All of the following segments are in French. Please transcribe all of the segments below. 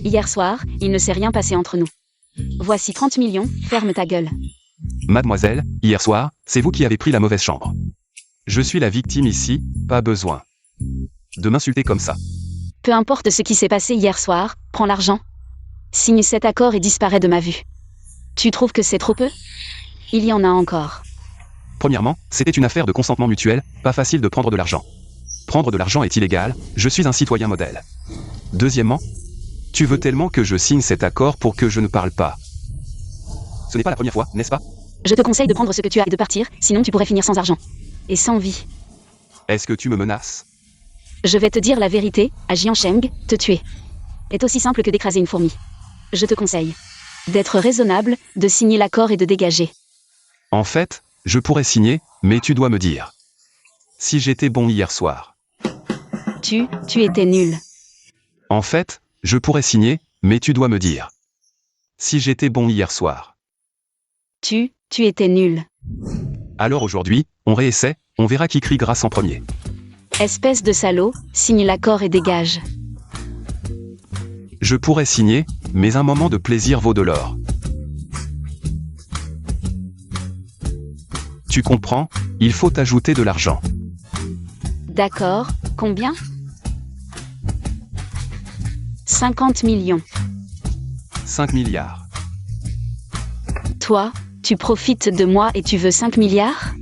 Hier soir, il ne s'est rien passé entre nous. Voici 30 millions, ferme ta gueule. Mademoiselle, hier soir, c'est vous qui avez pris la mauvaise chambre. Je suis la victime ici, pas besoin de m'insulter comme ça. Peu importe ce qui s'est passé hier soir, prends l'argent. Signe cet accord et disparais de ma vue. Tu trouves que c'est trop peu? Il y en a encore. Premièrement, c'était une affaire de consentement mutuel, pas facile de prendre de l'argent. Prendre de l'argent est illégal, je suis un citoyen modèle. Deuxièmement, tu veux tellement que je signe cet accord pour que je ne parle pas. Ce n'est pas la première fois, n'est-ce pas? Je te conseille de prendre ce que tu as et de partir, sinon tu pourrais finir sans argent. Et sans vie. Est-ce que tu me menaces? Je vais te dire la vérité, à Jiancheng, te tuer est aussi simple que d'écraser une fourmi. Je te conseille d'être raisonnable, de signer l'accord et de dégager. En fait, je pourrais signer, mais tu dois me dire. Si j'étais bon hier soir. Tu étais nul. En fait, je pourrais signer, mais tu dois me dire. Si j'étais bon hier soir. Tu étais nul. Alors aujourd'hui, on réessaie, on verra qui crie grâce en premier. Espèce de salaud, signe l'accord et dégage. Je pourrais signer, mais un moment de plaisir vaut de l'or. Tu comprends? Il faut ajouter de l'argent. D'accord, combien? 50 millions. 5 milliards. Toi, tu profites de moi et tu veux 5 milliards?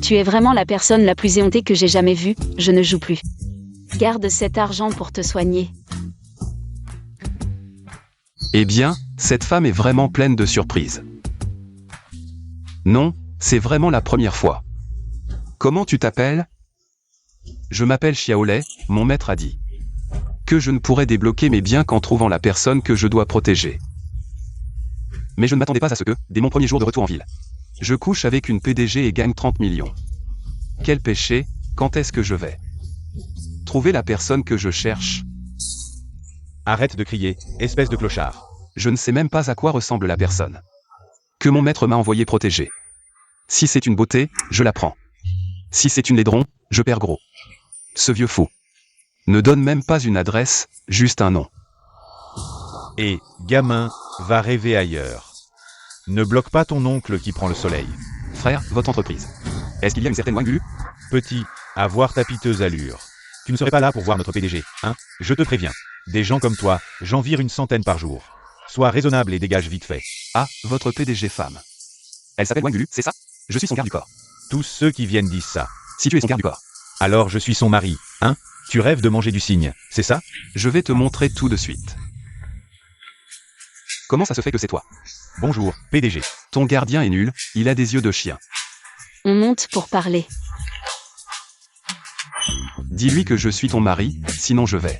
Tu es vraiment la personne la plus éhontée que j'ai jamais vue, je ne joue plus. Garde cet argent pour te soigner. Eh bien, cette femme est vraiment pleine de surprises. Non, c'est vraiment la première fois. Comment tu t'appelles? Je m'appelle Xiaolei, mon maître a dit. Que je ne pourrais débloquer mes biens qu'en trouvant la personne que je dois protéger. Mais je ne m'attendais pas à ce que, dès mon premier jour de retour en ville, je couche avec une PDG et gagne 30 millions. Quel péché, quand est-ce que je vais trouver la personne que je cherche? Arrête de crier, espèce de clochard. Je ne sais même pas à quoi ressemble la personne que mon maître m'a envoyé protéger. Si c'est une beauté, je la prends. Si c'est une laidron, je perds gros. Ce vieux fou ne donne même pas une adresse, juste un nom. Et, gamin, va rêver ailleurs. Ne bloque pas ton oncle qui prend le soleil. Frère, votre entreprise. Est-ce qu'il y a une certaine Wangulu? Petit, à voir ta piteuse allure. Tu ne serais pas là pour voir notre PDG, hein? Je te préviens. Des gens comme toi, j'en vire une centaine par jour. Sois raisonnable et dégage vite fait. Ah, votre PDG femme. Elle s'appelle Wangulu, c'est ça? Je suis son garde du corps. Tous ceux qui viennent disent ça. Si tu es son garde du corps. Alors je suis son mari, hein? Tu rêves de manger du cygne, c'est ça? Je vais te montrer tout de suite. Comment ça se fait que c'est toi? Bonjour, PDG. Ton gardien est nul, il a des yeux de chien. On monte pour parler. Dis-lui que je suis ton mari, sinon je vais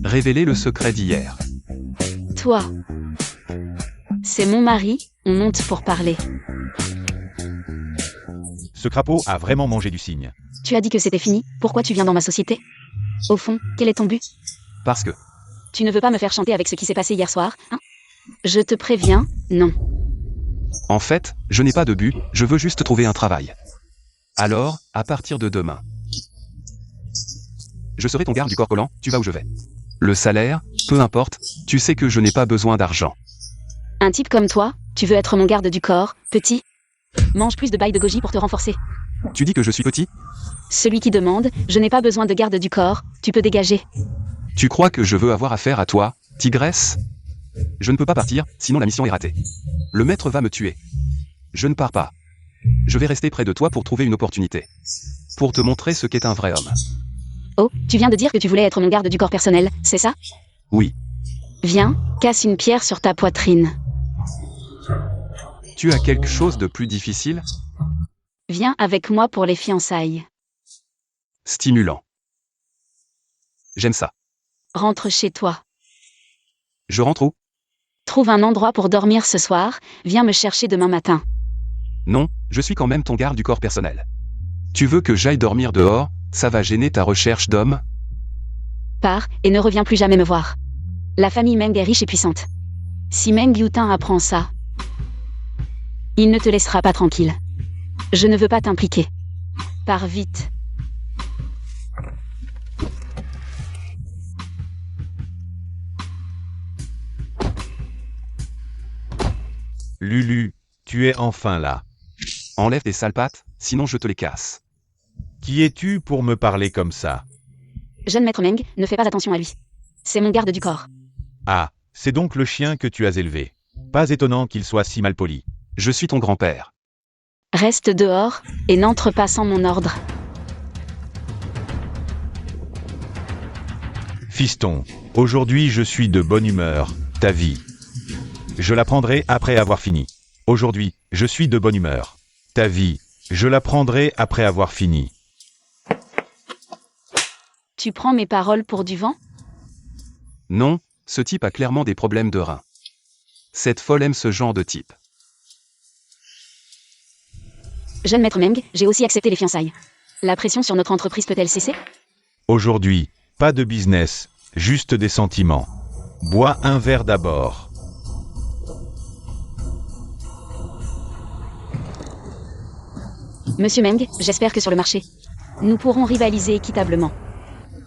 révéler le secret d'hier. Toi. C'est mon mari, on monte pour parler. Ce crapaud a vraiment mangé du cygne. Tu as dit que c'était fini, pourquoi tu viens dans ma société? Au fond, quel est ton but? Parce que Tu ne veux pas me faire chanter avec ce qui s'est passé hier soir, hein? Je te préviens, non. en fait, je n'ai pas de but, je veux juste trouver un travail. Alors, à partir de demain, je serai ton garde du corps collant, tu vas où je vais. Le salaire, peu importe, tu sais que je n'ai pas besoin d'argent. Un type comme toi, tu veux être mon garde du corps, petit? Mange plus de bail de goji pour te renforcer. Tu dis que je suis petit? Celui qui demande, je n'ai pas besoin de garde du corps, tu peux dégager. Tu crois que je veux avoir affaire à toi, tigresse? Je ne peux pas partir, sinon la mission est ratée. Le maître va me tuer. Je ne pars pas. Je vais rester près de toi pour trouver une opportunité. Pour te montrer ce qu'est un vrai homme. Oh, tu viens de dire que tu voulais être mon garde du corps personnel, c'est ça? Oui. Viens, casse une pierre sur ta poitrine. Tu as quelque chose de plus difficile? Viens avec moi pour les fiançailles. Stimulant. J'aime ça. Rentre chez toi. Je rentre où? Trouve un endroit pour dormir ce soir, viens me chercher demain matin. Non, je suis quand même ton garde du corps personnel. Tu veux que j'aille dormir dehors? Ça va gêner ta recherche d'homme? Pars, et ne reviens plus jamais me voir. La famille Meng est riche et puissante. Si Meng Yutin apprend ça, il ne te laissera pas tranquille. Je ne veux pas t'impliquer. Pars vite. « Lulu, tu es enfin là. Enlève tes sales pattes, sinon je te les casse. Qui es-tu pour me parler comme ça? Jeune maître Meng, ne fais pas attention à lui. C'est mon garde du corps. Ah, c'est donc le chien que tu as élevé. Pas étonnant qu'il soit si malpoli. Je suis ton grand-père. Reste dehors, et n'entre pas sans mon ordre. Fiston, aujourd'hui je suis de bonne humeur, ta vie. Je la prendrai après avoir fini. Aujourd'hui, je suis de bonne humeur. Ta vie, je la prendrai après avoir fini. Tu prends mes paroles pour du vent? Non, ce type a clairement des problèmes de reins. Cette folle aime ce genre de type. Jeune maître Meng, j'ai aussi accepté les fiançailles. La pression sur notre entreprise peut-elle cesser? Aujourd'hui, pas de business, juste des sentiments. Bois un verre d'abord. Monsieur Meng, j'espère que sur le marché, nous pourrons rivaliser équitablement.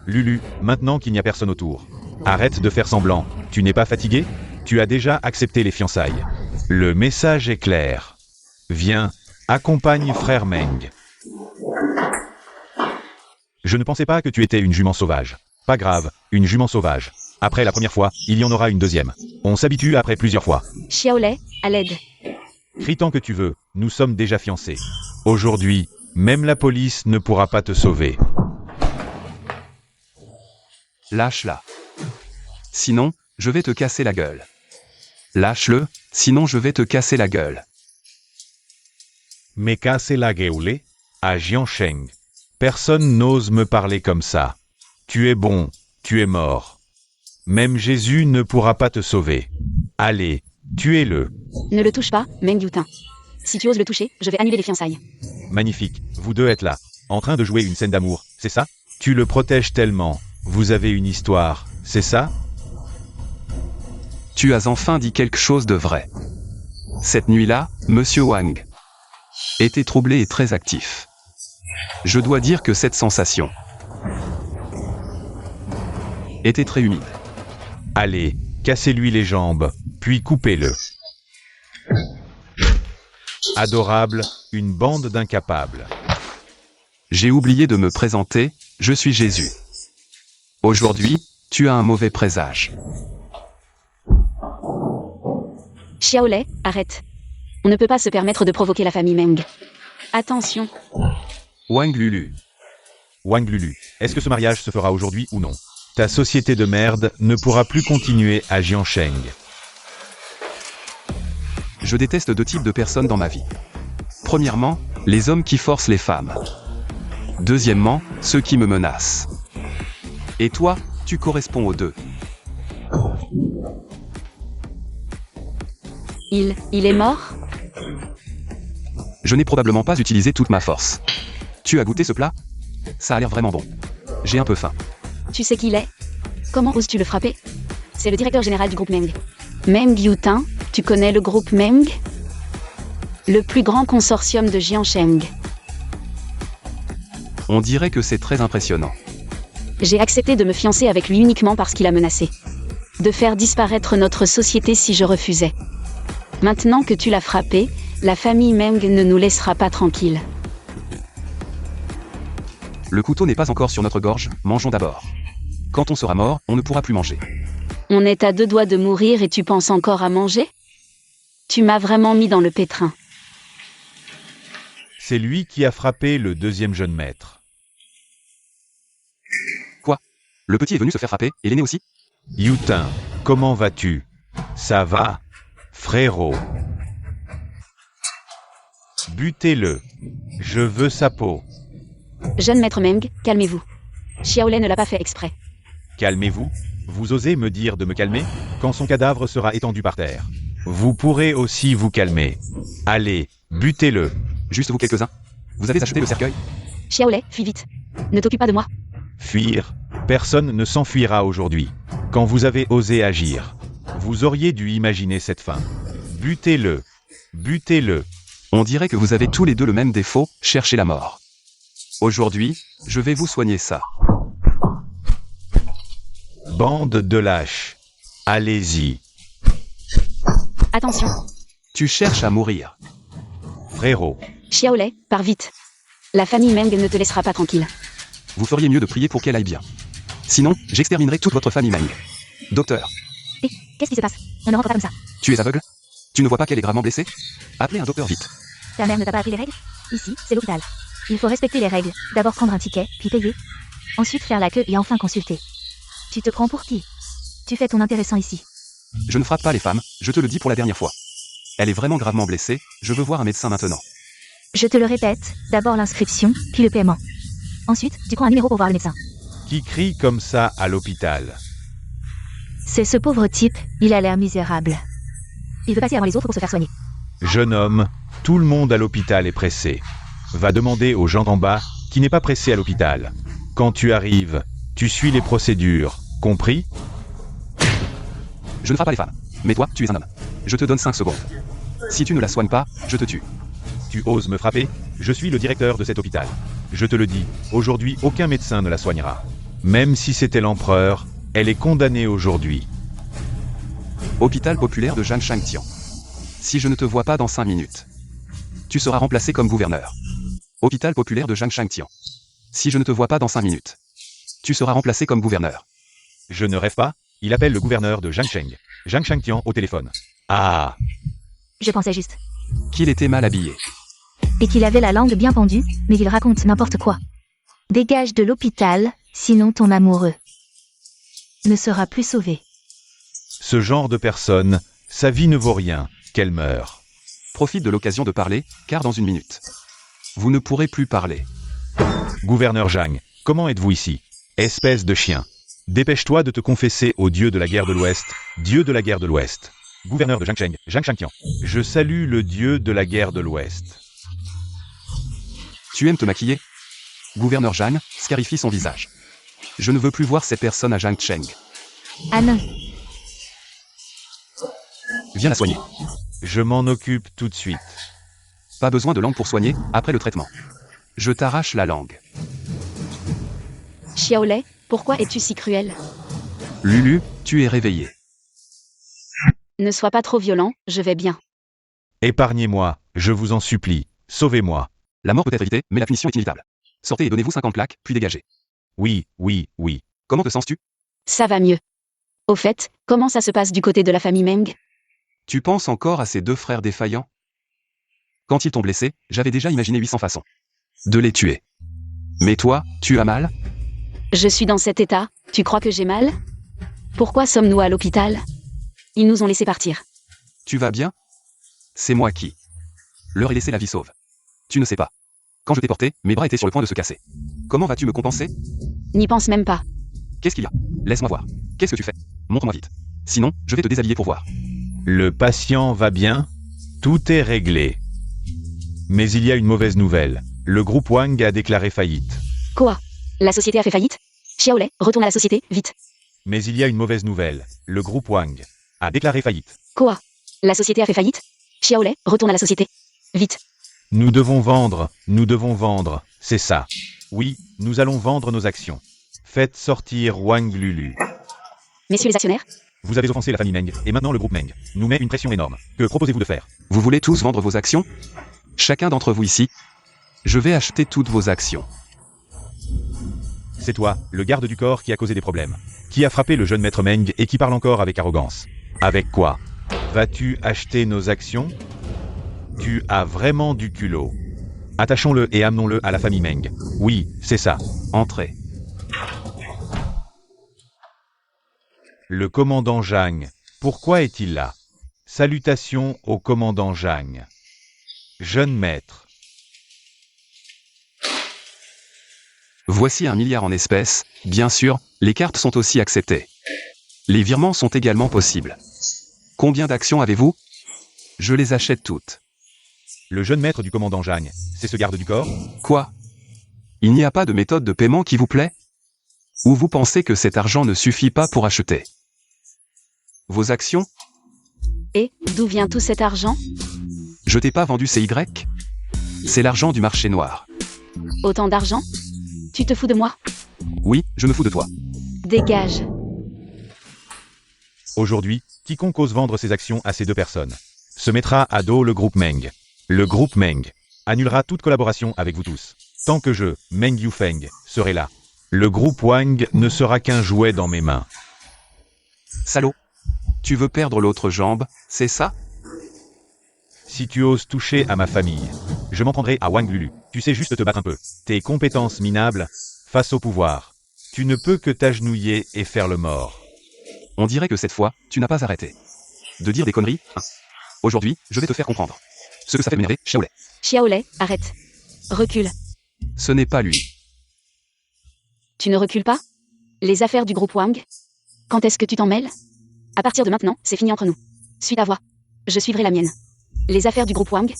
Lulu, maintenant qu'il n'y a personne autour. Arrête de faire semblant. Tu n'es pas fatigué? Tu as déjà accepté les fiançailles. Le message est clair. Viens, accompagne frère Meng. Je ne pensais pas que tu étais une jument sauvage. Pas grave, une jument sauvage. Après la première fois, il y en aura une deuxième. On s'habitue après plusieurs fois. Xiaolei, à l'aide. Crie tant que tu veux, nous sommes déjà fiancés. Aujourd'hui, même la police ne pourra pas te sauver. Lâche-la. Sinon, je vais te casser la gueule. Lâche-le, sinon je vais te casser la gueule. Me casse la gueule à Jiansheng. Personne n'ose me parler comme ça. Tu es bon, tu es mort. Même Jésus ne pourra pas te sauver. Allez, tuez-le. Ne le touche pas, Meng Yutin. Si tu oses le toucher, je vais annuler les fiançailles. Magnifique, vous deux êtes là, en train de jouer une scène d'amour, c'est ça? Tu le protèges tellement. Vous avez une histoire, c'est ça? Tu as enfin dit quelque chose de vrai. Cette nuit-là, Monsieur Wang était troublé et très actif. Je dois dire que cette sensation était très humide. Allez, cassez-lui les jambes, puis coupez-le. Adorable, une bande d'incapables. J'ai oublié de me présenter, je suis Jésus. Aujourd'hui, tu as un mauvais présage. Xiaolei, arrête. On ne peut pas se permettre de provoquer la famille Meng. Attention. Wang Lulu. Wang Lulu, est-ce que ce mariage se fera aujourd'hui ou non? Ta société de merde ne pourra plus continuer à Jiansheng. Je déteste deux types de personnes dans ma vie. Premièrement, les hommes qui forcent les femmes. Deuxièmement, ceux qui me menacent. Et toi, tu corresponds aux deux. Il est mort? Je n'ai probablement pas utilisé toute ma force. Tu as goûté ce plat? Ça a l'air vraiment bon. J'ai un peu faim. Tu sais qui il est? Comment oses-tu le frapper? C'est le directeur général du groupe Meng. Meng Yutin, tu connais le groupe Meng? Le plus grand consortium de Jiansheng. On dirait que c'est très impressionnant. J'ai accepté de me fiancer avec lui uniquement parce qu'il a menacé de faire disparaître notre société si je refusais. Maintenant que tu l'as frappé, la famille Meng ne nous laissera pas tranquilles. Le couteau n'est pas encore sur notre gorge, mangeons d'abord. Quand on sera mort, on ne pourra plus manger. On est à 2 doigts de mourir et tu penses encore à manger? Tu m'as vraiment mis dans le pétrin. C'est lui qui a frappé le deuxième jeune maître. Quoi? Le petit est venu se faire frapper, et l'aîné aussi? Yutin, comment vas-tu? Ça va, frérot? Butez-le. Je veux sa peau. Jeune maître Meng, calmez-vous. Xiaolei ne l'a pas fait exprès. Calmez-vous. Vous osez me dire de me calmer quand son cadavre sera étendu par terre. Vous pourrez aussi vous calmer. Allez, butez-le. Juste vous quelques-uns. Vous avez acheté le cercueil? Xiaolei, fuis vite. Ne t'occupe pas de moi. Fuir? Personne ne s'enfuira aujourd'hui. Quand vous avez osé agir, vous auriez dû imaginer cette fin. Butez-le. Butez-le. On dirait que vous avez tous les deux le même défaut, cherchez la mort. Aujourd'hui, je vais vous soigner ça. Bande de lâches. Allez-y. Attention. Tu cherches à mourir. Frérot, Xiaolei, pars vite. La famille Meng ne te laissera pas tranquille. Vous feriez mieux de prier pour qu'elle aille bien. Sinon, j'exterminerai toute votre famille Meng. Docteur, Qu'est-ce qui se passe? On ne rentre pas comme ça. tu es aveugle? Tu ne vois pas qu'elle est gravement blessée? Appelez un docteur vite. Ta mère ne t'a pas appris les règles? Ici, c'est l'hôpital. Il faut respecter les règles. D'abord prendre un ticket, puis payer. Ensuite faire la queue et enfin consulter. Tu te prends pour qui? Tu fais ton intéressant ici. Je ne frappe pas les femmes, je te le dis pour la dernière fois. Elle est vraiment gravement blessée, je veux voir un médecin maintenant. Je te le répète, d'abord l'inscription, puis le paiement. Ensuite, tu prends un numéro pour voir le médecin. qui crie comme ça à l'hôpital? C'est ce pauvre type, il a l'air misérable. Il veut passer avant les autres pour se faire soigner. Jeune homme, tout le monde à l'hôpital est pressé. Va demander aux gens d'en bas qui n'est pas pressé à l'hôpital. Quand tu arrives, tu suis les procédures, compris? Je ne frappe pas les femmes. Mais toi, tu es un homme. Je te donne 5 secondes. Si tu ne la soignes pas, je te tue. Tu oses me frapper? Je suis le directeur de cet hôpital. Je te le dis, aujourd'hui aucun médecin ne la soignera. Même si c'était l'empereur, elle est condamnée aujourd'hui. Hôpital populaire de Zhang Shangtian. Si je ne te vois pas dans 5 minutes, tu seras remplacé comme gouverneur. Hôpital populaire de Zhang Shangtian. Si je ne te vois pas dans 5 minutes, tu seras remplacé comme gouverneur. Je ne rêve pas, il appelle le gouverneur de Zhangsheng. Zhang Shangtian au téléphone. Ah, Je pensais juste. Qu'il était mal habillé. Et qu'il avait la langue bien pendue, mais il raconte n'importe quoi. Dégage de l'hôpital, sinon ton amoureux ne sera plus sauvé. ce genre de personne, sa vie ne vaut rien, qu'elle meure. Profite de l'occasion de parler, car dans 1 minute, vous ne pourrez plus parler. Gouverneur Zhang, comment êtes-vous ici? Espèce de chien. Dépêche-toi de te confesser au dieu de la guerre de l'Ouest, dieu de la guerre de l'Ouest. Gouverneur de Zhangsheng, Zhang Shangtian. Je salue le dieu de la guerre de l'Ouest. Tu aimes te maquiller? Gouverneur Zhang scarifie son visage. Je ne veux plus voir cette personne à Zhangcheng. Ah non, Viens la soigner. Je m'en occupe tout de suite. Pas besoin de langue pour soigner, après le traitement. Je t'arrache la langue. Xiaolei, pourquoi es-tu si cruel? Lulu, tu es réveillé. Ne sois pas trop violent, je vais bien. Épargnez-moi, je vous en supplie. Sauvez-moi. La mort peut être évitée, mais la punition est inévitable. Sortez et donnez-vous 50 plaques, puis dégagez. Oui, oui, oui. Comment te sens-tu? Ça va mieux. Au fait, comment ça se passe du côté de la famille Meng? Tu penses encore à ces 2 frères défaillants? Quand ils t'ont blessé, j'avais déjà imaginé 800 façons de les tuer. Mais toi, tu as mal? Je suis dans cet état, tu crois que j'ai mal? Pourquoi sommes-nous à l'hôpital? Ils nous ont laissé partir. Tu vas bien? C'est moi qui leur ai laissé la vie sauve. Tu ne sais pas. Quand je t'ai porté, mes bras étaient sur le point de se casser. Comment vas-tu me compenser? N'y pense même pas. Qu'est-ce qu'il y a? Laisse-moi voir. Qu'est-ce que tu fais? Montre-moi vite. Sinon, je vais te déshabiller pour voir. Le patient va bien? Tout est réglé. Mais il y a une mauvaise nouvelle. Le groupe Wang a déclaré faillite. Quoi? La société a fait faillite? Xiaolei, retourne à la société, vite. Mais il y a une mauvaise nouvelle. Le groupe Wang a déclaré faillite. Quoi? La société a fait faillite? Xiaolei, retourne à la société. Vite. Nous devons vendre, c'est ça. Oui, nous allons vendre nos actions. Faites sortir Wang Lulu. Messieurs les actionnaires? Vous avez offensé la famille Meng, et maintenant le groupe Meng nous met une pression énorme. Que proposez-vous de faire? Vous voulez tous vendre vos actions? Chacun d'entre vous ici. Je vais acheter toutes vos actions. C'est toi, le garde du corps qui a causé des problèmes. Qui a frappé le jeune maître Meng et qui parle encore avec arrogance. Avec quoi? Vas-tu acheter nos actions? Tu as vraiment du culot. Attachons-le et amenons-le à la famille Meng. Oui, c'est ça. Entrez. Le commandant Zhang. Pourquoi est-il là? Salutations au commandant Zhang. Jeune maître. Voici 1 milliard en espèces. Bien sûr, les cartes sont aussi acceptées. Les virements sont également possibles. Combien d'actions avez-vous? Je les achète toutes. Le jeune maître du commandant Zhang, c'est ce garde du corps? Quoi? Il n'y a pas de méthode de paiement qui vous plaît? Ou vous pensez que cet argent ne suffit pas pour acheter vos actions? Et, d'où vient tout cet argent? Je t'ai pas vendu CY? C'est l'argent du marché noir. Autant d'argent? Tu te fous de moi? Oui, je me fous de toi. Dégage. Aujourd'hui, quiconque ose vendre ses actions à ces 2 personnes se mettra à dos le groupe Meng. Le groupe Meng annulera toute collaboration avec vous tous. Tant que je, Meng Yufeng, serai là. Le groupe Wang ne sera qu'un jouet dans mes mains. Salaud. Tu veux perdre l'autre jambe, c'est ça? Si tu oses toucher à ma famille, je m'en prendrai à Wang Lulu. Tu sais juste te battre un peu. Tes compétences minables, face au pouvoir. Tu ne peux que t'agenouiller et faire le mort. On dirait que cette fois, tu n'as pas arrêté de dire des conneries, hein. Aujourd'hui, je vais te faire comprendre ce que ça fait m'énerver, Xiaolei. Xiaolei, arrête. Recule. Ce n'est pas lui. Tu ne recules pas? Les affaires du groupe Wang? Quand est-ce que tu t'en mêles? À partir de maintenant, c'est fini entre nous. Suis ta voie. Je suivrai la mienne. Les affaires du groupe Wang?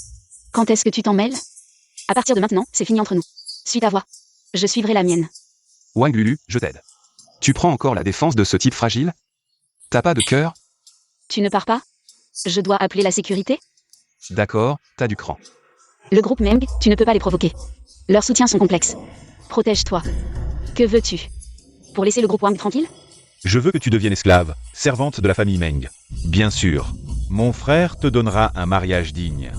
Quand est-ce que tu t'en mêles? À partir de maintenant, c'est fini entre nous. Suis ta voie. Je suivrai la mienne. Wang Lulu, je t'aide. Tu prends encore la défense de ce type fragile? T'as pas de cœur? Tu ne pars pas? Je dois appeler la sécurité? D'accord, t'as du cran. Le groupe Meng, tu ne peux pas les provoquer. Leurs soutiens sont complexes. Protège-toi. Que veux-tu? Pour laisser le groupe Wang tranquille? Je veux que tu deviennes esclave, servante de la famille Meng. Bien sûr, mon frère te donnera un mariage digne.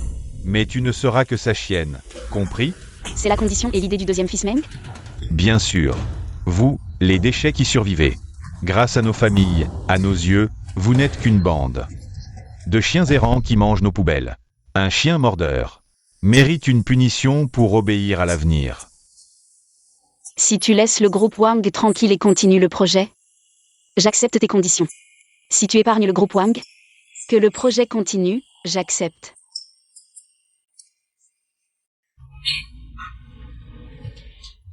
Mais tu ne seras que sa chienne, compris? C'est la condition et l'idée du deuxième fils Meng? Bien sûr. Vous, les déchets qui survivez. Grâce à nos familles, à nos yeux, vous n'êtes qu'une bande de chiens errants qui mangent nos poubelles. Un chien mordeur mérite une punition pour obéir à l'avenir. Si tu laisses le groupe Wang tranquille et continues le projet, j'accepte tes conditions. Si tu épargnes le groupe Wang, que le projet continue, j'accepte.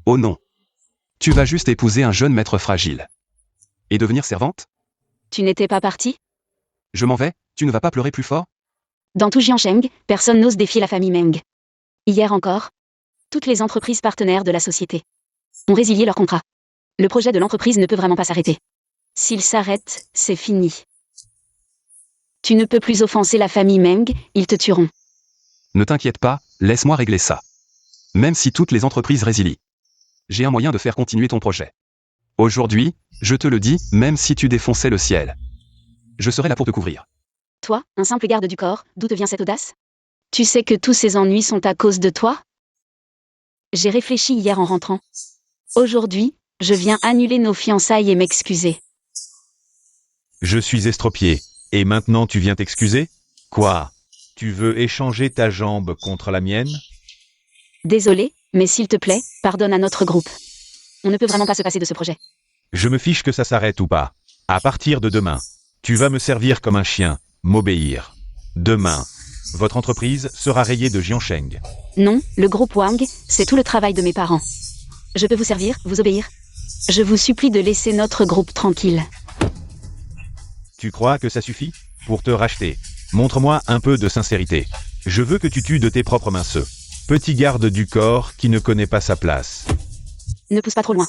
Oh non. Tu vas juste épouser un jeune maître fragile. Et devenir servante? Tu n'étais pas parti? Je m'en vais, tu ne vas pas pleurer plus fort? Dans tout Jiangsheng, personne n'ose défier la famille Meng. Hier encore, toutes les entreprises partenaires de la société ont résilié leur contrat. Le projet de l'entreprise ne peut vraiment pas s'arrêter. S'il s'arrête, c'est fini. Tu ne peux plus offenser la famille Meng, ils te tueront. Ne t'inquiète pas, laisse-moi régler ça. Même si toutes les entreprises résilient, j'ai un moyen de faire continuer ton projet. Aujourd'hui, je te le dis, même si tu défonçais le ciel, je serai là pour te couvrir. Toi, un simple garde du corps, d'où te vient cette audace? Tu sais que tous ces ennuis sont à cause de toi? J'ai réfléchi hier en rentrant. Aujourd'hui, je viens annuler nos fiançailles et m'excuser. Je suis estropié. Et maintenant tu viens t'excuser? Quoi? Tu veux échanger ta jambe contre la mienne? Désolé, mais s'il te plaît, pardonne à notre groupe. On ne peut vraiment pas se passer de ce projet. Je me fiche que ça s'arrête ou pas. À partir de demain, tu vas me servir comme un chien, m'obéir. Demain, votre entreprise sera rayée de Jiangsheng. Non, le groupe Wang, c'est tout le travail de mes parents. Je peux vous servir, vous obéir? Je vous supplie de laisser notre groupe tranquille. Tu crois que ça suffit? Pour te racheter, montre-moi un peu de sincérité. Je veux que tu tues de tes propres mains ce petit garde du corps qui ne connaît pas sa place. Ne pousse pas trop loin.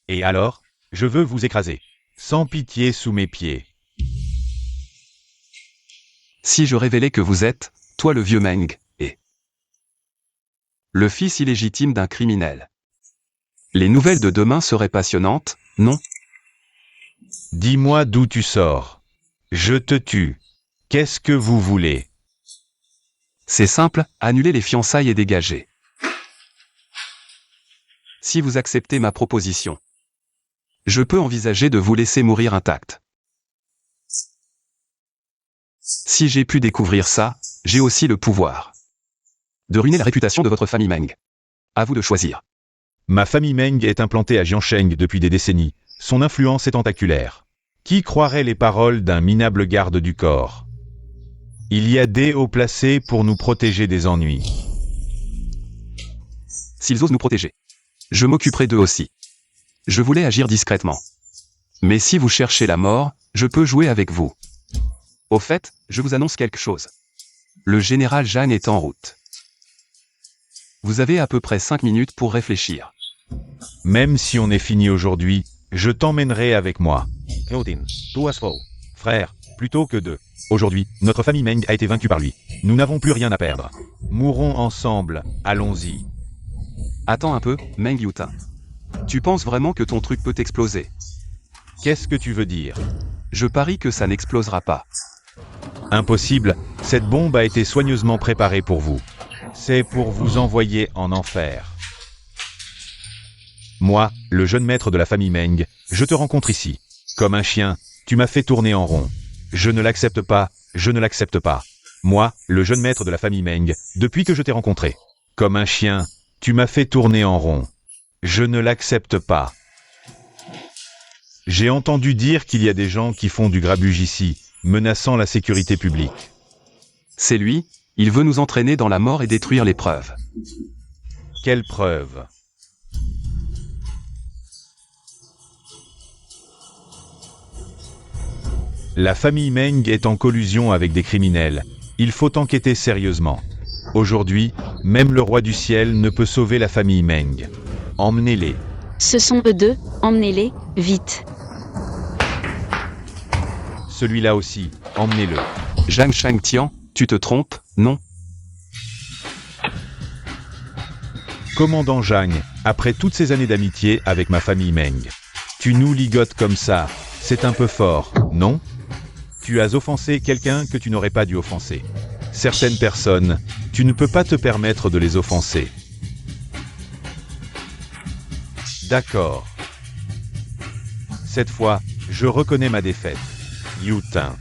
Et alors, je veux vous écraser, sans pitié sous mes pieds. Si je révélais que vous êtes, toi le vieux Meng, et le fils illégitime d'un criminel, les nouvelles de demain seraient passionnantes, non? Dis-moi d'où tu sors. Je te tue. Qu'est-ce que vous voulez? C'est simple, annuler les fiançailles et dégager. Si vous acceptez ma proposition, je peux envisager de vous laisser mourir intact. Si j'ai pu découvrir ça, j'ai aussi le pouvoir de ruiner la réputation de votre famille Meng. À vous de choisir. Ma famille Meng est implantée à Jiangsheng depuis des décennies. Son influence est tentaculaire. Qui croirait les paroles d'un minable garde du corps? Il y a des hauts placés pour nous protéger des ennuis. S'ils osent nous protéger, je m'occuperai d'eux aussi. Je voulais agir discrètement. Mais si vous cherchez la mort, je peux jouer avec vous. Au fait, je vous annonce quelque chose. Le général Jeanne est en route. Vous avez à peu près 5 minutes pour réfléchir. Même si on est fini aujourd'hui, je t'emmènerai avec moi. Frère, plutôt que deux. Aujourd'hui, notre famille Meng a été vaincue par lui. Nous n'avons plus rien à perdre. Mourons ensemble, allons-y. Attends un peu, Meng Yutin. Tu penses vraiment que ton truc peut exploser? Qu'est-ce que tu veux dire? Je parie que ça n'explosera pas. Impossible, Cette bombe a été soigneusement préparée pour vous. C'est pour vous envoyer en enfer. Moi, le jeune maître de la famille Meng, je te rencontre ici. Comme un chien, tu m'as fait tourner en rond. Je ne l'accepte pas, je ne l'accepte pas. Moi, le jeune maître de la famille Meng, depuis que je t'ai rencontré. Comme un chien, tu m'as fait tourner en rond. Je ne l'accepte pas. J'ai entendu dire qu'il y a des gens qui font du grabuge ici, menaçant la sécurité publique. C'est lui, il veut nous entraîner dans la mort et détruire les preuves. Quelle preuve? La famille Meng est en collusion avec des criminels. Il faut enquêter sérieusement. Aujourd'hui, même le roi du ciel ne peut sauver la famille Meng. Emmenez-les. Ce sont eux deux, emmenez-les, vite. Celui-là aussi, emmenez-le. Zhang Shangtian, tu te trompes, non? Commandant Zhang, après toutes ces années d'amitié avec ma famille Meng, tu nous ligotes comme ça, c'est un peu fort, non? Tu as offensé quelqu'un que tu n'aurais pas dû offenser. Certaines personnes, tu ne peux pas te permettre de les offenser. D'accord. Cette fois, je reconnais ma défaite. Yu Tin.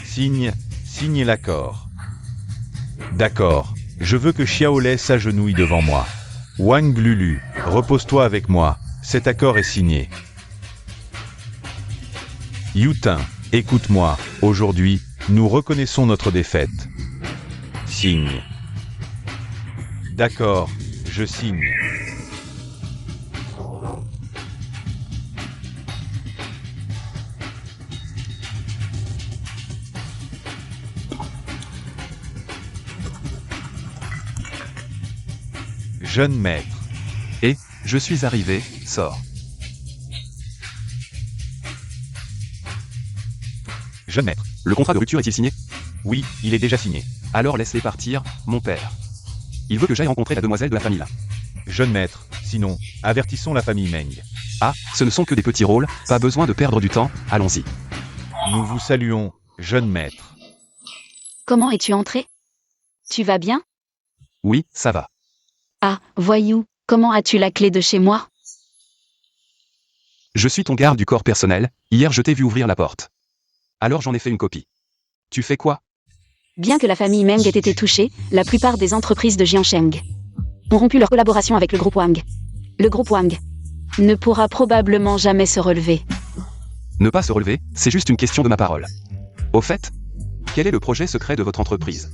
Signe l'accord. D'accord. Je veux que Xiaolei s'agenouille devant moi. Wang Lulu, repose-toi avec moi. Cet accord est signé. Yu Tin, écoute-moi. Aujourd'hui, nous reconnaissons notre défaite. Signe. D'accord, je signe. Jeune maître. Et, je suis arrivé, sors. Jeune maître. Le contrat de rupture est-il signé? Oui, il est déjà signé. Alors laisse-les partir, mon père. Il veut que j'aille rencontrer la demoiselle de la famille là. Jeune maître, sinon, avertissons la famille Meng. Ah, ce ne sont que des petits rôles, pas besoin de perdre du temps, allons-y. Nous vous saluons, jeune maître. Comment es-tu entré? Tu vas bien? Oui, ça va. Ah, voyou, comment as-tu la clé de chez moi? Je suis ton garde du corps personnel, hier je t'ai vu ouvrir la porte. Alors j'en ai fait une copie. Tu fais quoi? Bien que la famille Meng ait été touchée, la plupart des entreprises de Jiansheng ont rompu leur collaboration avec le groupe Wang. Le groupe Wang ne pourra probablement jamais se relever. Ne pas se relever, c'est juste une question de ma parole. Au fait, quel est le projet secret de votre entreprise?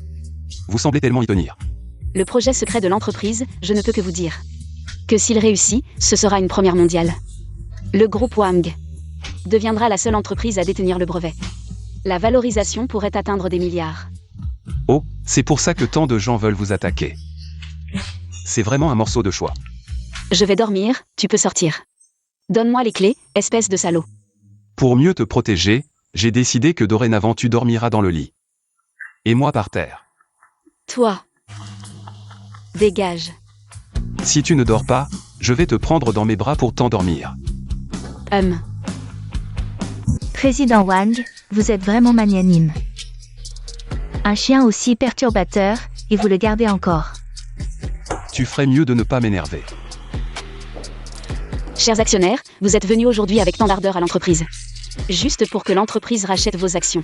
Vous semblez tellement y tenir. Le projet secret de l'entreprise, je ne peux que vous dire que s'il réussit, ce sera une première mondiale. Le groupe Wang deviendra la seule entreprise à détenir le brevet. La valorisation pourrait atteindre des milliards. Oh, c'est pour ça que tant de gens veulent vous attaquer. C'est vraiment un morceau de choix. Je vais dormir, tu peux sortir. Donne-moi les clés, espèce de salaud. Pour mieux te protéger, j'ai décidé que dorénavant tu dormiras dans le lit. Et moi par terre. Toi. Dégage. Si tu ne dors pas, je vais te prendre dans mes bras pour t'endormir. Président Wang, vous êtes vraiment magnanime. Un chien aussi perturbateur, et vous le gardez encore. Tu ferais mieux de ne pas m'énerver. Chers actionnaires, vous êtes venus aujourd'hui avec tant d'ardeur à l'entreprise. Juste pour que l'entreprise rachète vos actions.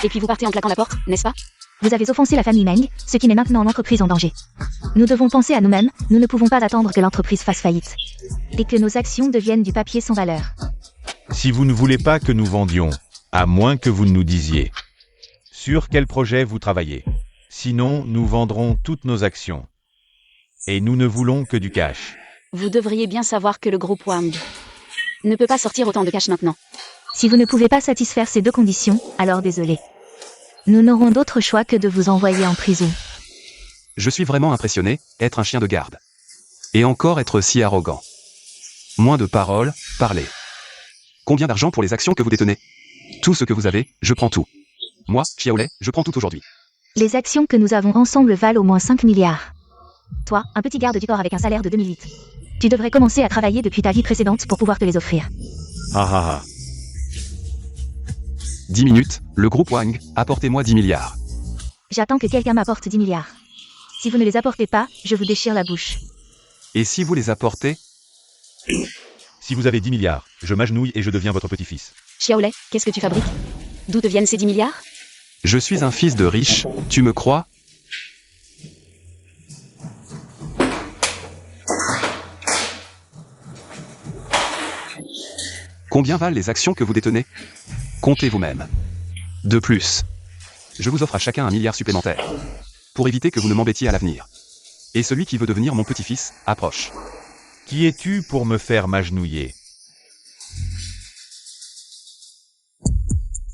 Et puis vous partez en claquant la porte, n'est-ce pas? Vous avez offensé la famille Meng, ce qui met maintenant l'entreprise en danger. Nous devons penser à nous-mêmes, nous ne pouvons pas attendre que l'entreprise fasse faillite. Et que nos actions deviennent du papier sans valeur. Si vous ne voulez pas que nous vendions, à moins que vous ne nous disiez. Sur quel projet vous travaillez? Sinon, nous vendrons toutes nos actions. Et nous ne voulons que du cash. Vous devriez bien savoir que le groupe Wang ne peut pas sortir autant de cash maintenant. Si vous ne pouvez pas satisfaire ces deux conditions, alors désolé. Nous n'aurons d'autre choix que de vous envoyer en prison. Je suis vraiment impressionné, être un chien de garde. Et encore être si arrogant. Moins de paroles, parlez. Combien d'argent pour les actions que vous détenez? Tout ce que vous avez, je prends tout. Moi, Xiaolei, je prends tout aujourd'hui. Les actions que nous avons ensemble valent au moins 5 milliards. Toi, un petit garde du corps avec un salaire de 2008. Tu devrais commencer à travailler depuis ta vie précédente pour pouvoir te les offrir. Ah ah ah. 10 minutes, le groupe Wang, apportez-moi 10 milliards. J'attends que quelqu'un m'apporte 10 milliards. Si vous ne les apportez pas, je vous déchire la bouche. Et si vous les apportez? Si vous avez 10 milliards, je m'agenouille et je deviens votre petit-fils. Xiaolei, qu'est-ce que tu fabriques? D'où te viennent ces 10 milliards? Je suis un fils de riche, tu me crois? Combien valent les actions que vous détenez? Comptez vous-même. De plus, je vous offre à chacun 1 milliard supplémentaire. Pour éviter que vous ne m'embêtiez à l'avenir. Et celui qui veut devenir mon petit-fils, approche. Qui es-tu pour me faire m'agenouiller?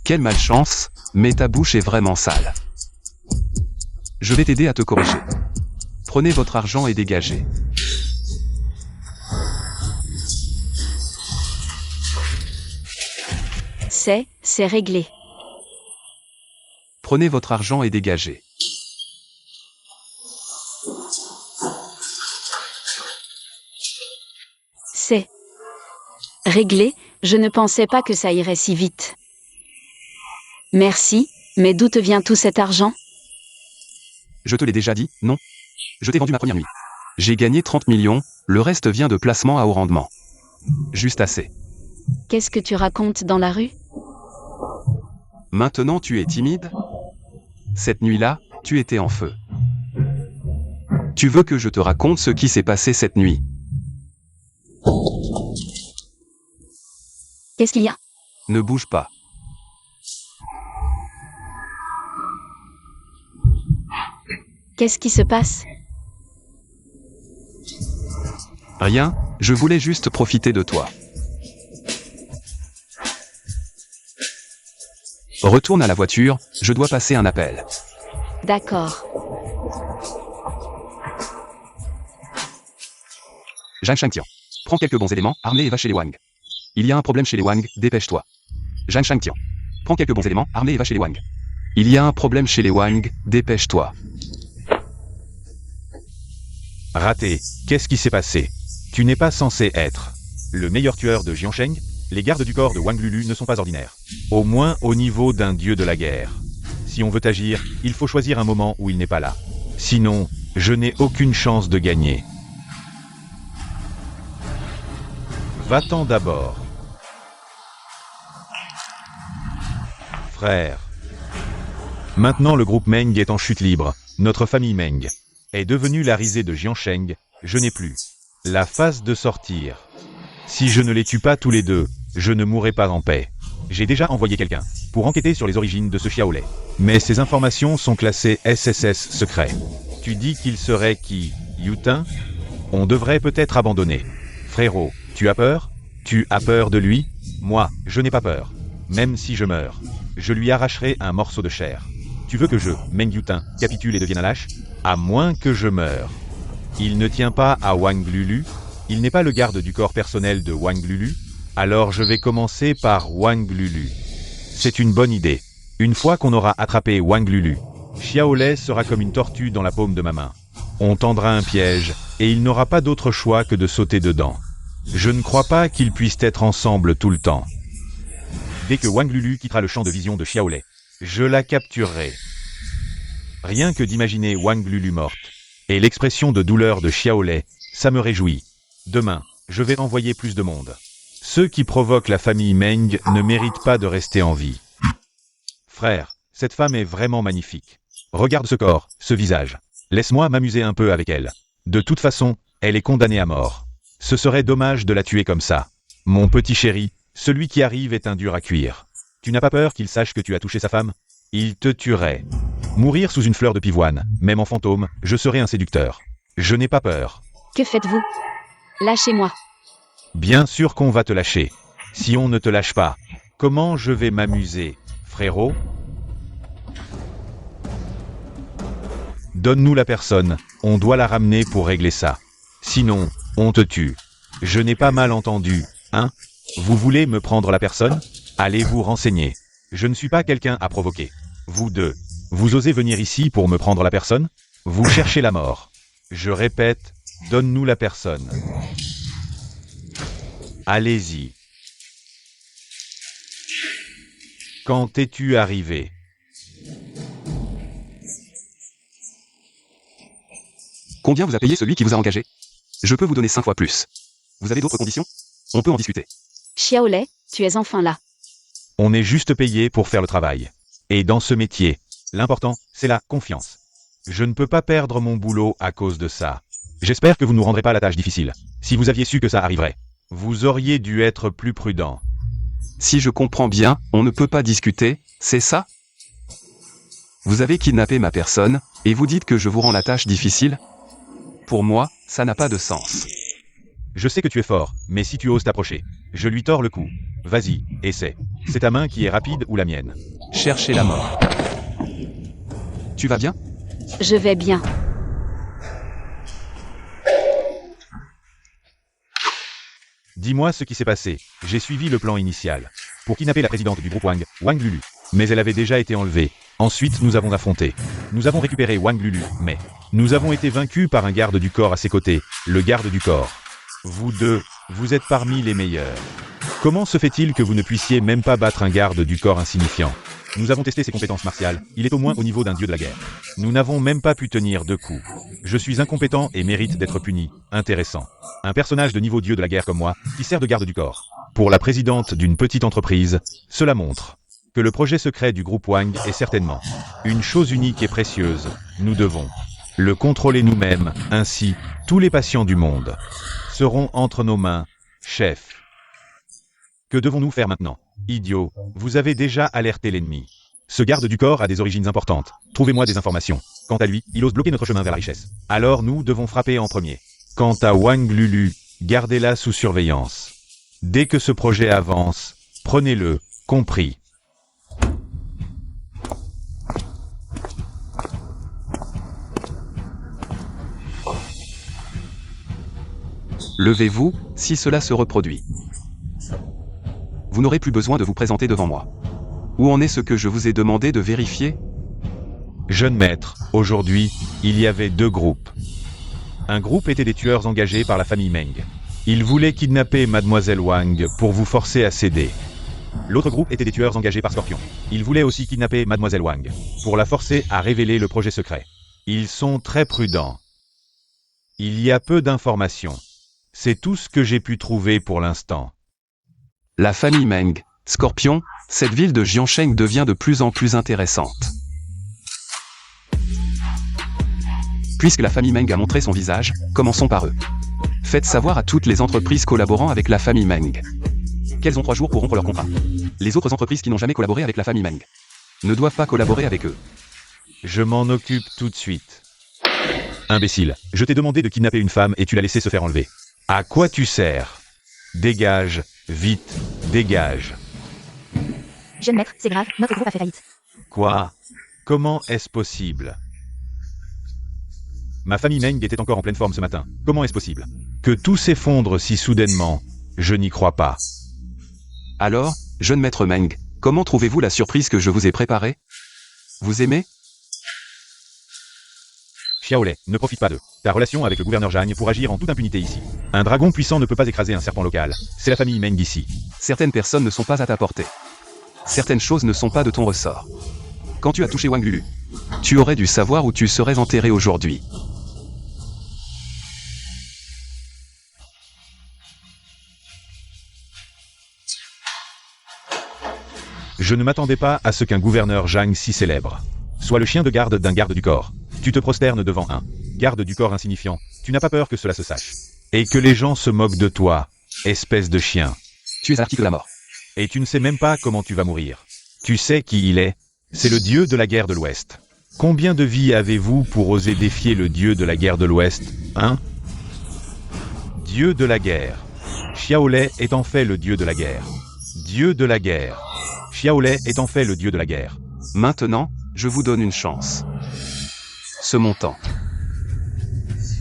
Quelle malchance, mais ta bouche est vraiment sale. Je vais t'aider à te corriger. Prenez votre argent et dégagez. C'est réglé. Prenez votre argent et dégagez. C'est réglé, je ne pensais pas que ça irait si vite. Merci, mais d'où te vient tout cet argent? Je te l'ai déjà dit, non? Je t'ai vendu ma première nuit. J'ai gagné 30 millions, le reste vient de placements à haut rendement. Juste assez. Qu'est-ce que tu racontes dans la rue? Maintenant tu es timide? Cette nuit-là, tu étais en feu. Tu veux que je te raconte ce qui s'est passé cette nuit? Qu'est-ce qu'il y a? Ne bouge pas. Qu'est-ce qui se passe? Rien, je voulais juste profiter de toi. Retourne à la voiture, je dois passer un appel. D'accord. Zhang Shangtian. Prends quelques bons éléments, armés et va chez les Wang. Il y a un problème chez les Wang, dépêche-toi. Zhang Shangtian. Prends quelques bons éléments, armés et va chez les Wang. Il y a un problème chez les Wang, dépêche-toi. Raté, qu'est-ce qui s'est passé? Tu n'es pas censé être le meilleur tueur de Jiansheng. Les gardes du corps de Wang Lulu ne sont pas ordinaires. Au moins au niveau d'un dieu de la guerre. Si on veut agir, il faut choisir un moment où il n'est pas là. Sinon, je n'ai aucune chance de gagner. Va-t'en d'abord. Frère. Maintenant le groupe Meng est en chute libre. Notre famille Meng est devenue la risée de Jiansheng. Je n'ai plus la phase de sortir. Si je ne les tue pas tous les deux, je ne mourrai pas en paix. J'ai déjà envoyé quelqu'un pour enquêter sur les origines de ce Xiaolei. Mais ces informations sont classées SSS secret. Tu dis qu'il serait qui? Yutin? On devrait peut-être abandonner. Frérot, tu as peur? Tu as peur de lui? Moi, je n'ai pas peur. Même si je meurs, je lui arracherai un morceau de chair. Tu veux que je, Meng Yutin, capitule et devienne un lâche? À moins que je meure. Il ne tient pas à Wang Lulu? Il n'est pas le garde du corps personnel de Wang Lulu? Alors je vais commencer par Wang Lulu. C'est une bonne idée. Une fois qu'on aura attrapé Wang Lulu, Xiaolei sera comme une tortue dans la paume de ma main. On tendra un piège, et il n'aura pas d'autre choix que de sauter dedans. Je ne crois pas qu'ils puissent être ensemble tout le temps. Dès que Wang Lulu quittera le champ de vision de Xiaolei, je la capturerai. Rien que d'imaginer Wang Lulu morte, et l'expression de douleur de Xiaolei, ça me réjouit. Demain, je vais envoyer plus de monde. Ceux qui provoquent la famille Meng ne méritent pas de rester en vie. Frère, cette femme est vraiment magnifique. Regarde ce corps, ce visage. Laisse-moi m'amuser un peu avec elle. De toute façon, elle est condamnée à mort. Ce serait dommage de la tuer comme ça. Mon petit chéri, celui qui arrive est un dur à cuire. Tu n'as pas peur qu'il sache que tu as touché sa femme? Il te tuerait. Mourir sous une fleur de pivoine, même en fantôme, je serais un séducteur. Je n'ai pas peur. Que faites-vous? Lâchez-moi. Bien sûr qu'on va te lâcher. Si on ne te lâche pas, comment je vais m'amuser, frérot? Donne-nous la personne, on doit la ramener pour régler ça. Sinon, on te tue. Je n'ai pas mal entendu, hein? Vous voulez me prendre la personne? Allez vous renseigner. Je ne suis pas quelqu'un à provoquer. Vous deux, vous osez venir ici pour me prendre la personne? Vous cherchez la mort. Je répète, donne-nous la personne. Allez-y. Quand es-tu arrivé? Combien vous a payé celui qui vous a engagé? Je peux vous donner 5 fois plus. Vous avez d'autres conditions? On peut en discuter. Xiaolei, tu es enfin là. On est juste payé pour faire le travail. Et dans ce métier, l'important, c'est la confiance. Je ne peux pas perdre mon boulot à cause de ça. J'espère que vous ne nous rendrez pas la tâche difficile. Si vous aviez su que ça arriverait, vous auriez dû être plus prudent. Si je comprends bien, on ne peut pas discuter, c'est ça? Vous avez kidnappé ma personne, et vous dites que je vous rends la tâche difficile? Pour moi, ça n'a pas de sens. Je sais que tu es fort, mais si tu oses t'approcher, je lui tords le cou. Vas-y, essaie. C'est ta main qui est rapide ou la mienne? Cherchez la mort. Tu vas bien? Je vais bien. Dis-moi ce qui s'est passé. J'ai suivi le plan initial. Pour kidnapper la présidente du groupe Wang, Wang Lulu. Mais elle avait déjà été enlevée. Ensuite, nous avons affronté. Nous avons récupéré Wang Lulu, mais nous avons été vaincus par un garde du corps à ses côtés, le garde du corps. Vous deux, vous êtes parmi les meilleurs. Comment se fait-il que vous ne puissiez même pas battre un garde du corps insignifiant? Nous avons testé ses compétences martiales, il est au moins au niveau d'un dieu de la guerre. Nous n'avons même pas pu tenir 2 coups. Je suis incompétent et mérite d'être puni. Intéressant. Un personnage de niveau dieu de la guerre comme moi, qui sert de garde du corps. Pour la présidente d'une petite entreprise, cela montre que le projet secret du groupe Wang est certainement une chose unique et précieuse. Nous devons le contrôler nous-mêmes, ainsi, tous les patients du monde seront entre nos mains, chef. Que devons-nous faire maintenant? Idiot, vous avez déjà alerté l'ennemi. Ce garde du corps a des origines importantes. Trouvez-moi des informations. Quant à lui, il ose bloquer notre chemin vers la richesse. Alors nous devons frapper en premier. Quant à Wang Lulu, gardez-la sous surveillance. Dès que ce projet avance, prenez-le, compris. Levez-vous, si cela se reproduit. Vous n'aurez plus besoin de vous présenter devant moi. Où en est ce que je vous ai demandé de vérifier? Jeune maître, aujourd'hui, il y avait 2 groupes. Un groupe était des tueurs engagés par la famille Meng. Ils voulaient kidnapper Mademoiselle Wang pour vous forcer à céder. L'autre groupe était des tueurs engagés par Scorpion. Ils voulaient aussi kidnapper Mademoiselle Wang pour la forcer à révéler le projet secret. Ils sont très prudents. Il y a peu d'informations. C'est tout ce que j'ai pu trouver pour l'instant. La famille Meng, Scorpion, cette ville de Jiansheng devient de plus en plus intéressante. Puisque la famille Meng a montré son visage, commençons par eux. Faites savoir à toutes les entreprises collaborant avec la famille Meng qu'elles ont 3 jours pour rompre leur contrat. Les autres entreprises qui n'ont jamais collaboré avec la famille Meng ne doivent pas collaborer avec eux. Je m'en occupe tout de suite. Imbécile, je t'ai demandé de kidnapper une femme et tu l'as laissée se faire enlever. À quoi tu sers? Dégage, vite, dégage. Jeune maître, c'est grave, notre groupe a fait faillite. Quoi? Comment est-ce possible? Ma famille Meng était encore en pleine forme ce matin. Comment est-ce possible? Que tout s'effondre si soudainement? Je n'y crois pas. Alors, jeune maître Meng, comment trouvez-vous la surprise que je vous ai préparée? Vous aimez? Xiaolei, ne profite pas de ta relation avec le gouverneur Zhang pour agir en toute impunité ici. Un dragon puissant ne peut pas écraser un serpent local. C'est la famille Meng ici. Certaines personnes ne sont pas à ta portée. Certaines choses ne sont pas de ton ressort. Quand tu as touché Wang Lulu, tu aurais dû savoir où tu serais enterré aujourd'hui. Je ne m'attendais pas à ce qu'un gouverneur Zhang si célèbre soit le chien de garde d'un garde du corps. Tu te prosternes devant un garde du corps insignifiant. Tu n'as pas peur que cela se sache. Et que les gens se moquent de toi, espèce de chien. Tu es à l'article de la mort. Et tu ne sais même pas comment tu vas mourir. Tu sais qui il est? C'est le dieu de la guerre de l'Ouest. Combien de vies avez-vous pour oser défier le dieu de la guerre de l'Ouest, hein? Dieu de la guerre. Xiaolei est en fait le dieu de la guerre. Dieu de la guerre. Xiaolei est en fait le dieu de la guerre. Maintenant, je vous donne une chance. Ce montant.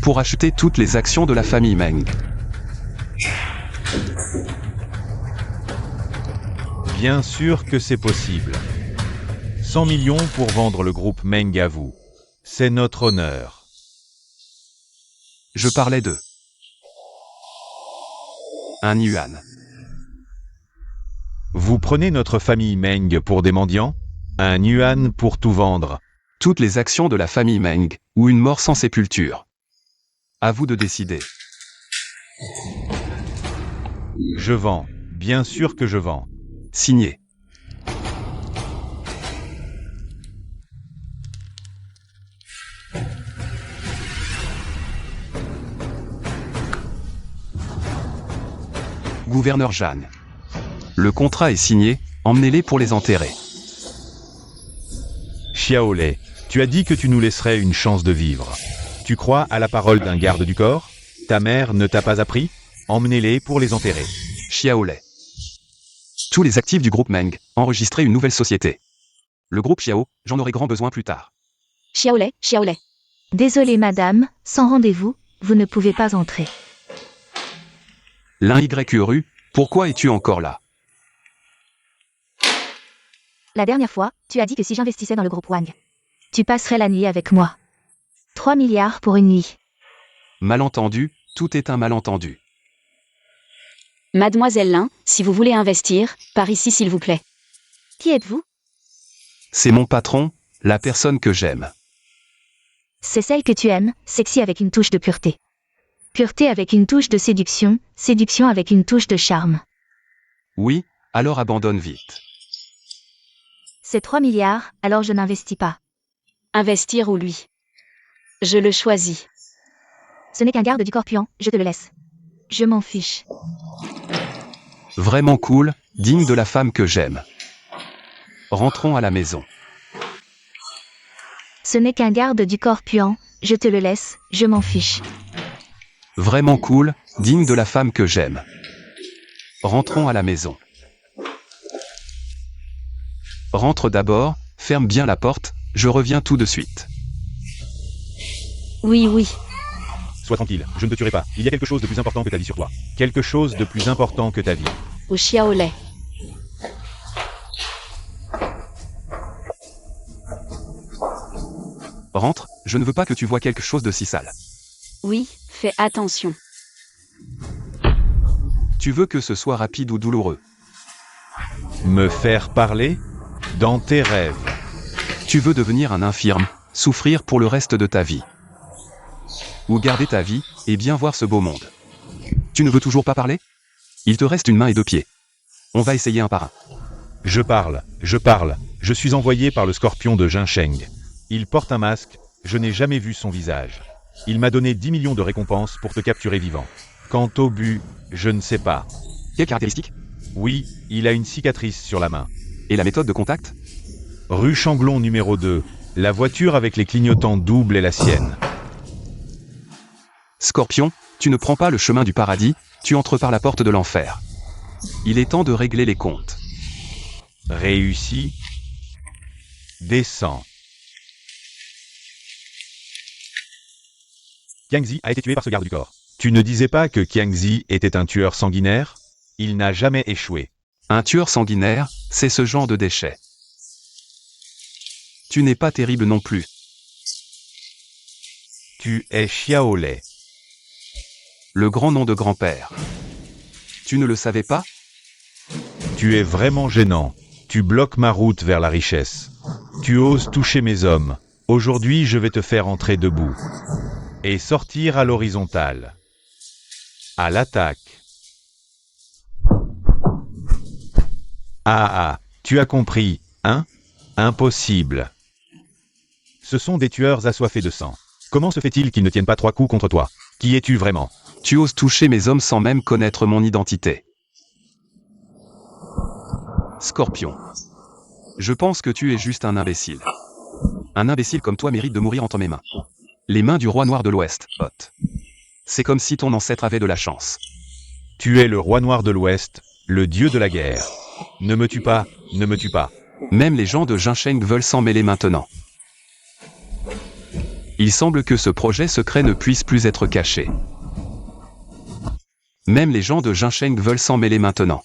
Pour acheter toutes les actions de la famille Meng. Bien sûr que c'est possible. 100 millions pour vendre le groupe Meng à vous. C'est notre honneur. Je parlais de 1 yuan. Vous prenez notre famille Meng pour des mendiants? Un yuan pour tout vendre. Toutes les actions de la famille Meng, ou une mort sans sépulture. À vous de décider. Je vends. Bien sûr que je vends. Signé. Gouverneur Jeanne. Le contrat est signé, emmenez-les pour les enterrer. Xiaolei, tu as dit que tu nous laisserais une chance de vivre. Tu crois à la parole d'un garde du corps? Ta mère ne t'a pas appris? Emmenez-les pour les enterrer. Xiaolei. Tous les actifs du groupe Meng, enregistrer une nouvelle société. Le groupe Xiao, j'en aurai grand besoin plus tard. Xiaolei, Xiaolei. Désolée madame, sans rendez-vous, vous ne pouvez pas entrer. L'un YURU, pourquoi es-tu encore là? La dernière fois, tu as dit que si j'investissais dans le groupe Wang, tu passerais la nuit avec moi. 3 milliards pour une nuit. Malentendu, tout est un malentendu. Mademoiselle Lin, si vous voulez investir, par ici s'il vous plaît. Qui êtes-vous? C'est mon patron, la personne que j'aime. C'est celle que tu aimes, sexy avec une touche de pureté. Pureté avec une touche de séduction, séduction avec une touche de charme. Oui, alors abandonne vite. C'est 3 milliards, alors je n'investis pas. Investir ou lui? Je le choisis. Ce n'est qu'un garde du corps puant, je te le laisse. Je m'en fiche. Vraiment cool, digne de la femme que j'aime. Rentrons à la maison. Ce n'est qu'un garde du corps puant, je te le laisse, je m'en fiche. Vraiment cool, digne de la femme que j'aime. Rentrons à la maison. Rentre d'abord, ferme bien la porte, je reviens tout de suite. Oui, oui. Sois tranquille, je ne te tuerai pas. Il y a quelque chose de plus important que ta vie sur toi. Quelque chose de plus important que ta vie. Au Xiaolei. Rentre, je ne veux pas que tu vois quelque chose de si sale. Oui, fais attention. Tu veux que ce soit rapide ou douloureux? Me faire parler? Dans tes rêves. Tu veux devenir un infirme, souffrir pour le reste de ta vie. Ou garder ta vie, et bien voir ce beau monde. Tu ne veux toujours pas parler? Il te reste une main et 2 pieds. On va essayer un par un. Je parle, je parle. Je suis envoyé par le scorpion de Jinsheng. Il porte un masque, je n'ai jamais vu son visage. Il m'a donné 10 millions de récompenses pour te capturer vivant. Quant au but, je ne sais pas. Quelle caractéristique? Oui, il a une cicatrice sur la main. Et la méthode de contact? Rue Changlon numéro 2. La voiture avec les clignotants doubles est la sienne. Scorpion, tu ne prends pas le chemin du paradis, tu entres par la porte de l'enfer. Il est temps de régler les comptes. Réussi. Descends. Qiangzi a été tué par ce garde du corps. Tu ne disais pas que Qiangzi était un tueur sanguinaire? Il n'a jamais échoué. Un tueur sanguinaire, c'est ce genre de déchet. Tu n'es pas terrible non plus. Tu es Xiaolei. Le grand nom de grand-père. Tu ne le savais pas? Tu es vraiment gênant. Tu bloques ma route vers la richesse. Tu oses toucher mes hommes. Aujourd'hui, je vais te faire entrer debout. Et sortir à l'horizontale. À l'attaque. Ah, tu as compris, hein? Impossible. Ce sont des tueurs assoiffés de sang. Comment se fait-il qu'ils ne tiennent pas 3 coups contre toi? Qui es-tu vraiment? Tu oses toucher mes hommes sans même connaître mon identité. Scorpion. Je pense que tu es juste un imbécile. Un imbécile comme toi mérite de mourir entre mes mains. Les mains du roi noir de l'Ouest, Hot. C'est comme si ton ancêtre avait de la chance. Tu es le roi noir de l'Ouest, le dieu de la guerre. Ne me tue pas, ne me tue pas. Même les gens de Jinsheng veulent s'en mêler maintenant. Il semble que ce projet secret ne puisse plus être caché. Même les gens de Jinsheng veulent s'en mêler maintenant.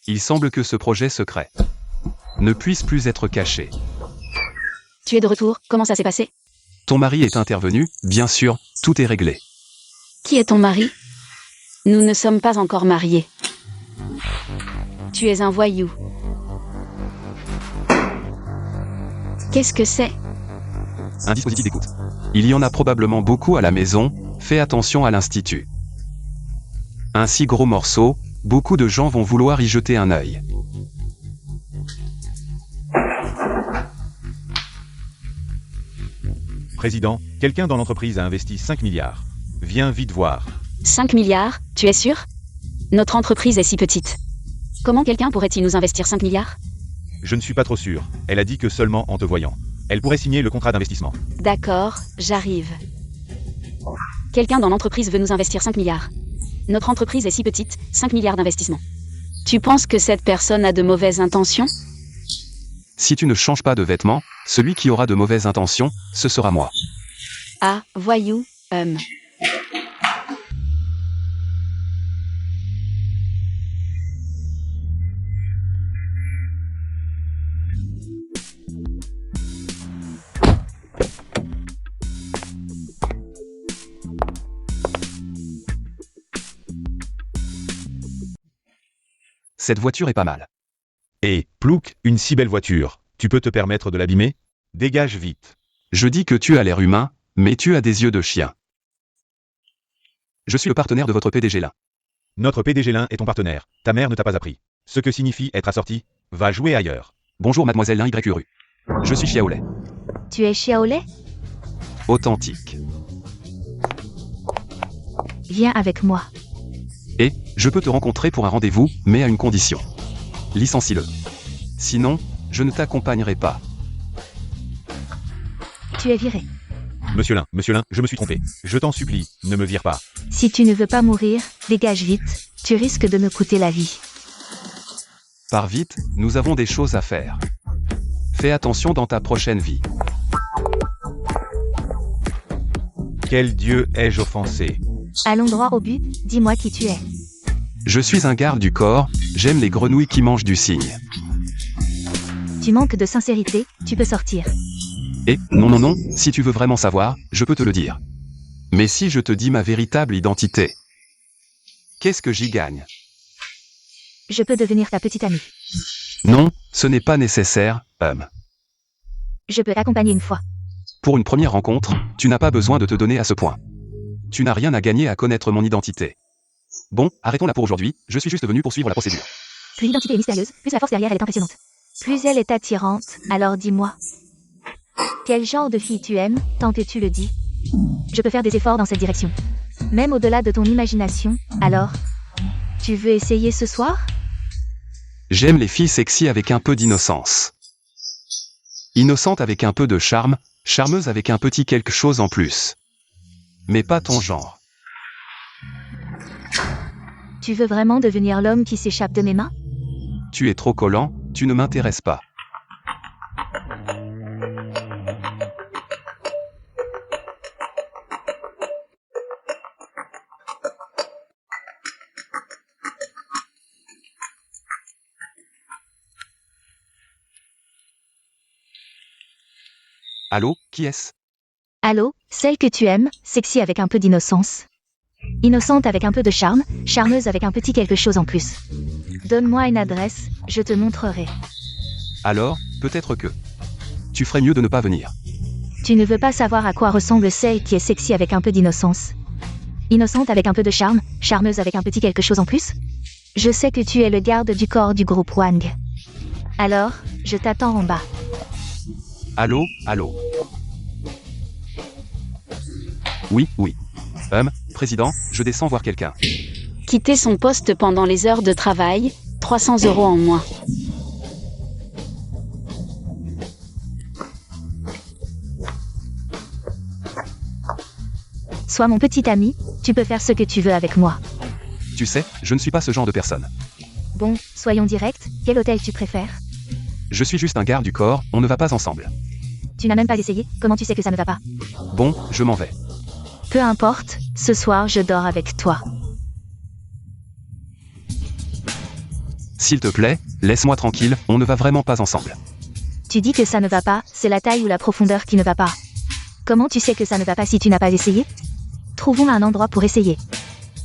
Il semble que ce projet secret ne puisse plus être caché. Tu es de retour, comment ça s'est passé? Ton mari est intervenu, bien sûr, tout est réglé. Qui est ton mari? Nous ne sommes pas encore mariés. Tu es un voyou. Qu'est-ce que c'est? Un dispositif d'écoute. Il y en a probablement beaucoup à la maison, fais attention à l'institut. Un si gros morceau, beaucoup de gens vont vouloir y jeter un œil. Président, quelqu'un dans l'entreprise a investi 5 milliards. Viens vite voir. 5 milliards, tu es sûr? Notre entreprise est si petite. Comment quelqu'un pourrait-il nous investir 5 milliards? Je ne suis pas trop sûr. Elle a dit que seulement en te voyant. Elle pourrait signer le contrat d'investissement. D'accord, j'arrive. Quelqu'un dans l'entreprise veut nous investir 5 milliards. Notre entreprise est si petite, 5 milliards d'investissement. Tu penses que cette personne a de mauvaises intentions? Si tu ne changes pas de vêtements, celui qui aura de mauvaises intentions, ce sera moi. Ah, voyou, Cette voiture est pas mal. Et, Plouc, une si belle voiture. Tu peux te permettre de l'abîmer? Dégage vite. Je dis que tu as l'air humain, mais tu as des yeux de chien. Je suis le partenaire de votre PDG là. Notre PDG Lin est ton partenaire. Ta mère ne t'a pas appris. Ce que signifie être assorti. Va jouer ailleurs. Bonjour mademoiselle Lin YU. Je suis Xiaolei. Tu es Xiaolei? Authentique. Viens avec moi. Et, je peux te rencontrer pour un rendez-vous, mais à une condition. Licencie-le. Sinon, je ne t'accompagnerai pas. Tu es viré. Monsieur Lin, je me suis trompé. Je t'en supplie, ne me vire pas. Si tu ne veux pas mourir, dégage vite. Tu risques de me coûter la vie. Pars vite, nous avons des choses à faire. Fais attention dans ta prochaine vie. Quel dieu ai-je offensé? Allons droit au but, dis-moi qui tu es. Je suis un garde du corps, j'aime les grenouilles qui mangent du cygne. Tu manques de sincérité, tu peux sortir. Et, non, si tu veux vraiment savoir, je peux te le dire. Mais si je te dis ma véritable identité, qu'est-ce que j'y gagne? Je peux devenir ta petite amie. Non, ce n'est pas nécessaire, Je peux t'accompagner une fois. Pour une première rencontre, tu n'as pas besoin de te donner à ce point. Tu n'as rien à gagner à connaître mon identité. Bon, arrêtons là pour aujourd'hui, je suis juste venu pour suivre la procédure. Plus l'identité est mystérieuse, plus la force derrière elle est impressionnante. Plus elle est attirante, alors dis-moi. Quel genre de fille tu aimes, tant que tu le dis? Je peux faire des efforts dans cette direction. Même au-delà de ton imagination, alors? Tu veux essayer ce soir? J'aime les filles sexy avec un peu d'innocence. Innocente avec un peu de charme, charmeuse avec un petit quelque chose en plus. Mais pas ton genre. Tu veux vraiment devenir l'homme qui s'échappe de mes mains? Tu es trop collant, tu ne m'intéresses pas. Allô, qui est-ce? Allô, celle que tu aimes, sexy avec un peu d'innocence. Innocente avec un peu de charme, charmeuse avec un petit quelque chose en plus. Donne-moi une adresse, je te montrerai. Alors, peut-être que tu ferais mieux de ne pas venir. Tu ne veux pas savoir à quoi ressemble celle qui est sexy avec un peu d'innocence. Innocente avec un peu de charme, charmeuse avec un petit quelque chose en plus? Je sais que tu es le garde du corps du groupe Wang. Alors, je t'attends en bas. Allô. Oui. Président, je descends voir quelqu'un. Quitter son poste pendant les heures de travail, 300 € en moins. Sois mon petit ami, tu peux faire ce que tu veux avec moi. Tu sais, je ne suis pas ce genre de personne. Bon, soyons directs, quel hôtel tu préfères? Je suis juste un garde du corps, on ne va pas ensemble. Tu n'as même pas essayé, comment tu sais que ça ne va pas? Bon, je m'en vais. Peu importe, ce soir je dors avec toi. S'il te plaît, laisse-moi tranquille, on ne va vraiment pas ensemble. Tu dis que ça ne va pas, c'est la taille ou la profondeur qui ne va pas. Comment tu sais que ça ne va pas si tu n'as pas essayé? Trouvons un endroit pour essayer.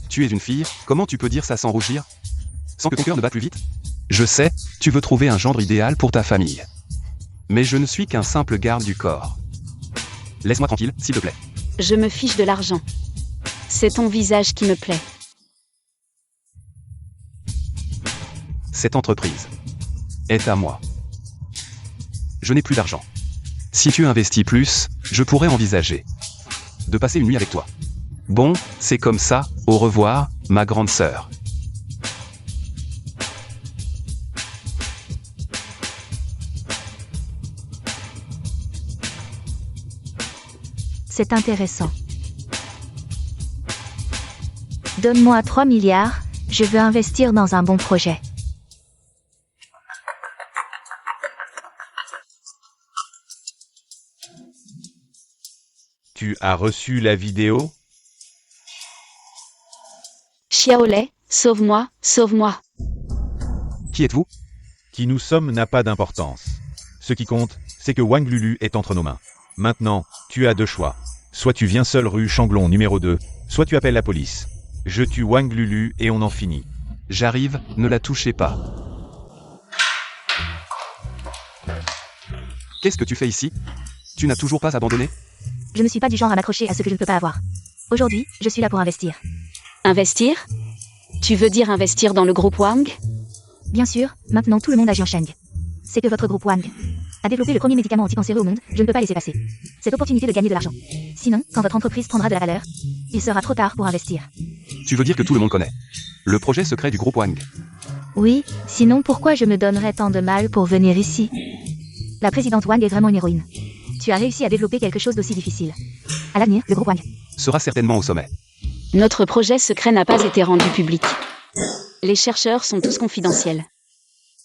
Tu es une fille, comment tu peux dire ça sans rougir? sans que ton cœur ne batte plus vite? Je sais, tu veux trouver un gendre idéal pour ta famille. Mais je ne suis qu'un simple garde du corps. Laisse-moi tranquille, s'il te plaît. Je me fiche de l'argent. C'est ton visage qui me plaît. Cette entreprise est à moi. Je n'ai plus d'argent. Si tu investis plus, je pourrais envisager de passer une nuit avec toi. Bon, c'est comme ça, au revoir, ma grande sœur. C'est intéressant. Donne-moi 3 milliards, je veux investir dans un bon projet. Tu as reçu la vidéo? Xiaolei, sauve-moi, sauve-moi. Qui êtes-vous? Qui nous sommes n'a pas d'importance. Ce qui compte, c'est que Wang Lulu est entre nos mains. Maintenant, tu as 2 choix. Soit tu viens seul rue Changlong numéro 2, soit tu appelles la police. Je tue Wang Lulu et on en finit. J'arrive, ne la touchez pas. Qu'est-ce que tu fais ici? Tu n'as toujours pas abandonné? Je ne suis pas du genre à m'accrocher à ce que je ne peux pas avoir. Aujourd'hui, je suis là pour investir. Investir? Tu veux dire investir dans le groupe Wang? Bien sûr, maintenant tout le monde a Jiansheng. C'est que votre groupe Wang a développé le premier médicament anticancéreux au monde, je ne peux pas laisser passer cette opportunité de gagner de l'argent. Sinon, quand votre entreprise prendra de la valeur, il sera trop tard pour investir. Tu veux dire que tout le monde connaît le projet secret du groupe Wang? Oui, sinon pourquoi je me donnerais tant de mal pour venir ici? La présidente Wang est vraiment une héroïne. Tu as réussi à développer quelque chose d'aussi difficile. À l'avenir, le groupe Wang Sera certainement au sommet. Notre projet secret n'a pas été rendu public. Les chercheurs sont tous confidentiels.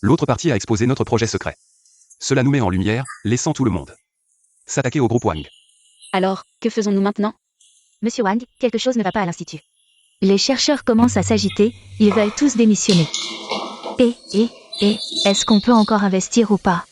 L'autre partie a exposé notre projet secret. Cela nous met en lumière, laissant tout le monde s'attaquer au groupe Wang. Alors, que faisons-nous maintenant? Monsieur Wang, quelque chose ne va pas à l'Institut. Les chercheurs commencent à s'agiter, ils veulent tous démissionner. Est-ce qu'on peut encore investir ou pas?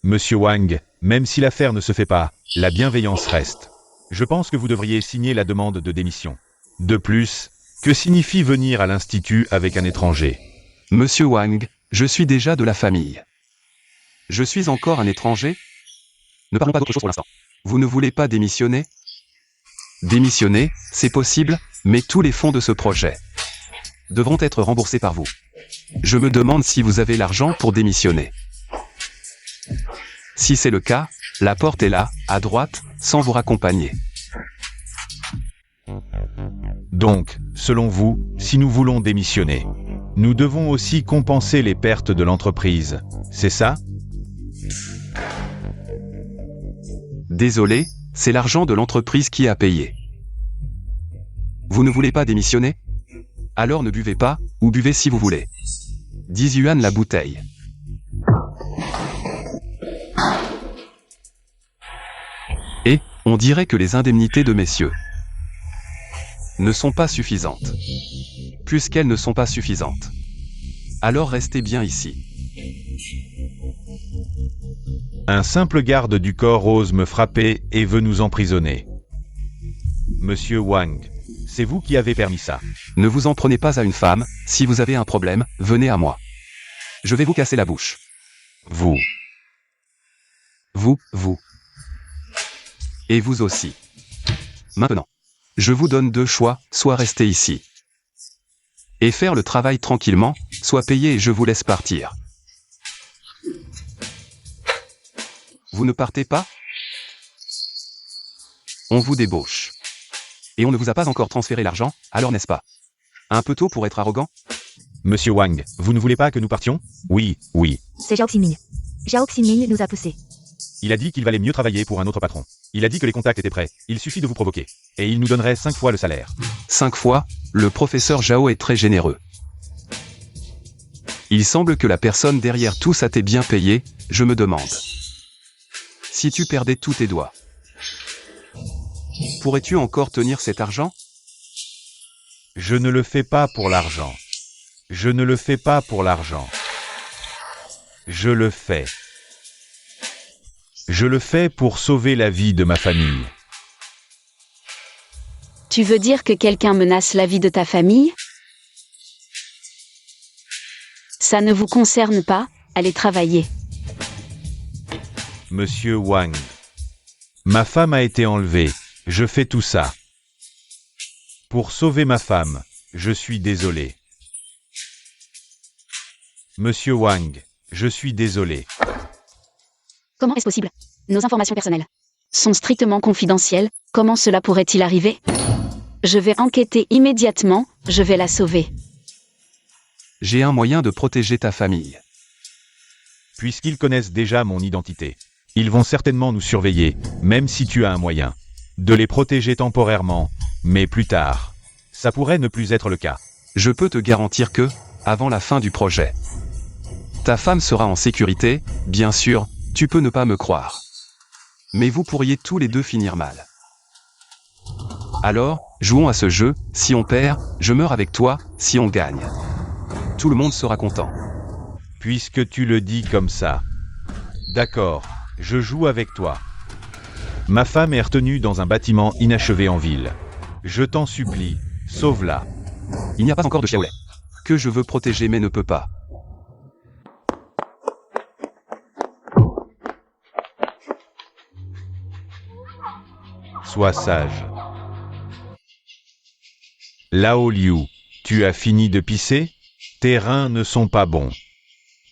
Monsieur Wang, même si l'affaire ne se fait pas, la bienveillance reste. Je pense que vous devriez signer la demande de démission. De plus, que signifie venir à l'Institut avec un étranger? Monsieur Wang, je suis déjà de la famille. Je suis encore un étranger? Ne parlons pas d'autre chose pour l'instant. Vous ne voulez pas démissionner? Démissionner, c'est possible, mais tous les fonds de ce projet devront être remboursés par vous. Je me demande si vous avez l'argent pour démissionner. Si c'est le cas, la porte est là, à droite, sans vous raccompagner. Donc, selon vous, si nous voulons démissionner, nous devons aussi compenser les pertes de l'entreprise, c'est ça? Désolé, c'est l'argent de l'entreprise qui a payé. Vous ne voulez pas démissionner? Alors ne buvez pas, ou buvez si vous voulez. 10 yuan la bouteille. Et, on dirait que les indemnités de messieurs ne sont pas suffisantes. Puisqu'elles ne sont pas suffisantes, alors restez bien ici. Un simple garde du corps ose me frapper et veut nous emprisonner. Monsieur Wang, c'est vous qui avez permis ça. Ne vous en prenez pas à une femme, si vous avez un problème, venez à moi. Je vais vous casser la bouche. Vous. Vous. Et vous aussi. Maintenant. Je vous donne 2 choix, soit rester ici et faire le travail tranquillement, soit payer et je vous laisse partir. Vous ne partez pas? On vous débauche. Et on ne vous a pas encore transféré l'argent, alors n'est-ce pas? Un peu tôt pour être arrogant? Monsieur Wang, vous ne voulez pas que nous partions? Oui. C'est Zhao Xinming. Zhao Xinming nous a poussés. Il a dit qu'il valait mieux travailler pour un autre patron. Il a dit que les contacts étaient prêts. Il suffit de vous provoquer. Et il nous donnerait 5 fois le salaire. 5 fois, le professeur Zhao est très généreux. Il semble que la personne derrière tout ça t'ait bien payé, je me demande. Si tu perdais tous tes doigts, pourrais-tu encore tenir cet argent? Je ne le fais pas pour l'argent. Je ne le fais pas pour l'argent. Je le fais. Je le fais pour sauver la vie de ma famille. Tu veux dire que quelqu'un menace la vie de ta famille? Ça ne vous concerne pas, allez travailler. Monsieur Wang. Ma femme a été enlevée. Je fais tout ça. Pour sauver ma femme, je suis désolé. Monsieur Wang, je suis désolé. Comment est-ce possible? Nos informations personnelles sont strictement confidentielles, comment cela pourrait-il arriver? Je vais enquêter immédiatement, je vais la sauver. J'ai un moyen de protéger ta famille. Puisqu'ils connaissent déjà mon identité, ils vont certainement nous surveiller, même si tu as un moyen de les protéger temporairement, mais plus tard, ça pourrait ne plus être le cas. Je peux te garantir que, avant la fin du projet, ta femme sera en sécurité, bien sûr, tu peux ne pas me croire. Mais vous pourriez tous les deux finir mal. Alors, jouons à ce jeu, si on perd, je meurs avec toi, si on gagne. Tout le monde sera content. Puisque tu le dis comme ça. D'accord, je joue avec toi. Ma femme est retenue dans un bâtiment inachevé en ville. Je t'en supplie, sauve-la. Il n'y a pas encore de Xiaolei que je veux protéger mais ne peux pas. Sois sage. Lao Liu, tu as fini de pisser? Tes reins ne sont pas bons.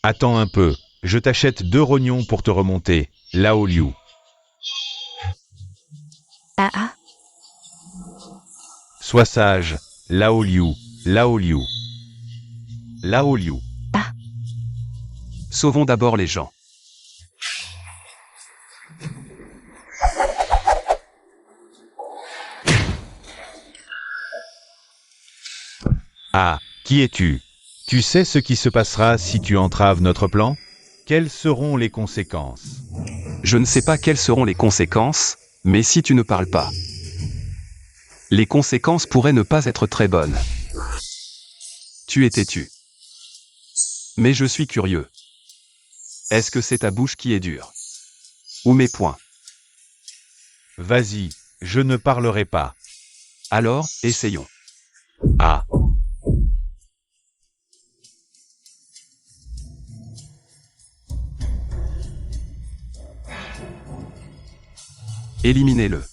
Attends un peu, je t'achète 2 rognons pour te remonter, Lao Liu. Ah. Sois sage, Lao Liu, Lao Liu. Lao Liu. Sauvons d'abord les gens. Ah, qui es-tu? Tu sais ce qui se passera si tu entraves notre plan? Quelles seront les conséquences? Je ne sais pas quelles seront les conséquences, mais si tu ne parles pas, les conséquences pourraient ne pas être très bonnes. Tu es têtu. Mais je suis curieux. Est-ce que c'est ta bouche qui est dure? Ou mes poings? Vas-y, je ne parlerai pas. Alors, essayons. Ah. Éliminez-le.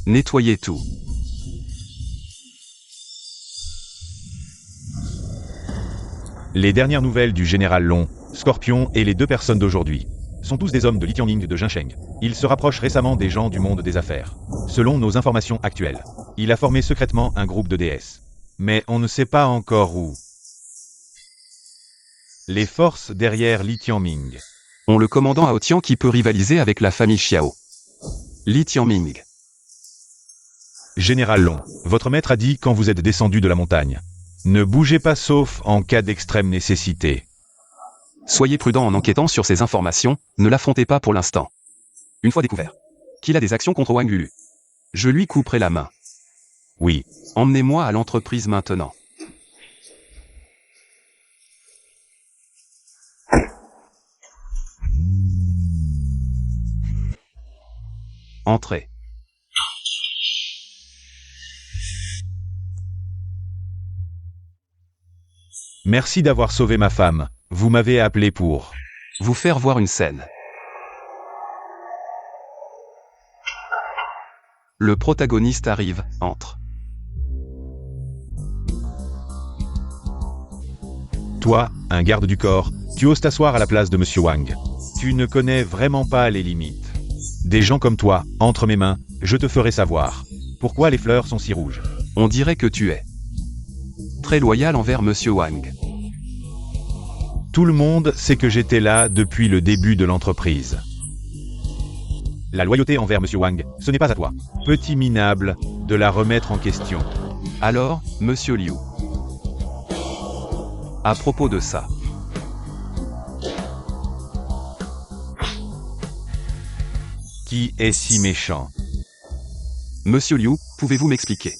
Nettoyez tout. Les dernières nouvelles du général Long, Scorpion et les 2 personnes d'aujourd'hui sont tous des hommes de Li Tianling de Jinsheng. Ils se rapprochent récemment des gens du monde des affaires. Selon nos informations actuelles, il a formé secrètement un groupe de déesses. Mais on ne sait pas encore où. Les forces derrière Li Tianming. ont le commandant Hao Tian qui peut rivaliser avec la famille Xiao. Li Tianming. Général Long, votre maître a dit quand vous êtes descendu de la montagne. Ne bougez pas sauf en cas d'extrême nécessité. Soyez prudent en enquêtant sur ces informations, ne l'affrontez pas pour l'instant. Une fois découvert qu'il a des actions contre Wang Lulu, je lui couperai la main. Oui. Emmenez-moi à l'entreprise maintenant. Entrez. Merci d'avoir sauvé ma femme. Vous m'avez appelé pour Vous faire voir une scène. Le protagoniste arrive, entre. Toi, un garde du corps, tu oses t'asseoir à la place de Monsieur Wang. Tu ne connais vraiment pas les limites. Des gens comme toi, entre mes mains, je te ferai savoir. Pourquoi les fleurs sont si rouges? On dirait que tu es très loyal envers Monsieur Wang. Tout le monde sait que j'étais là depuis le début de l'entreprise. La loyauté envers Monsieur Wang, ce n'est pas à toi, petit minable, de la remettre en question. Alors, Monsieur Liu. À propos de ça. Qui est si méchant? Monsieur Liu, pouvez-vous m'expliquer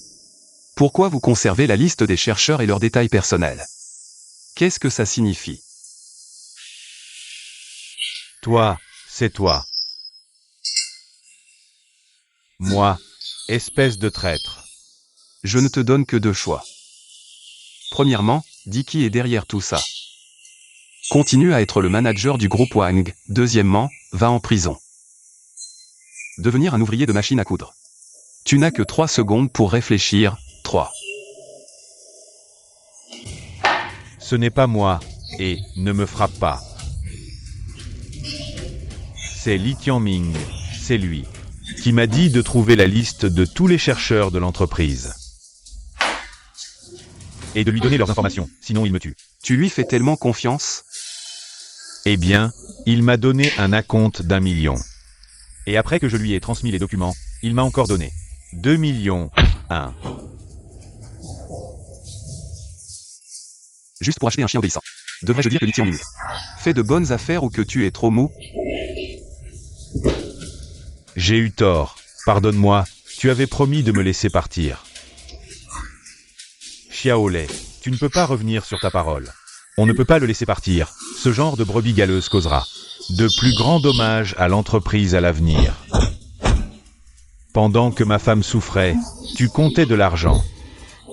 pourquoi vous conservez la liste des chercheurs et leurs détails personnels? Qu'est-ce que ça signifie? Toi, c'est toi. Moi, espèce de traître. Je ne te donne que deux choix. Premièrement, dis qui est derrière tout ça. Continue à être le manager du groupe Wang. Deuxièmement, va en prison. Devenir un ouvrier de machine à coudre. Tu n'as que 3 secondes pour réfléchir. 3. Ce n'est pas moi, et ne me frappe pas. C'est Li Tianming, c'est lui, qui m'a dit de trouver la liste de tous les chercheurs de l'entreprise. Et de lui donner leurs informations, sinon il me tue. Tu lui fais tellement confiance? Eh bien, il m'a donné un acompte d'1 million. Et après que je lui ai transmis les documents, il m'a encore donné 2 millions, 1. Juste pour acheter un chien obéissant. Devrais-je dire que Li Tianming fais de bonnes affaires ou que tu es trop mou? J'ai eu tort. Pardonne-moi, tu avais promis de me laisser partir. Xiaolei, tu ne peux pas revenir sur ta parole. On ne peut pas le laisser partir. Ce genre de brebis galeuse causera de plus grands dommages à l'entreprise à l'avenir. Pendant que ma femme souffrait, tu comptais de l'argent.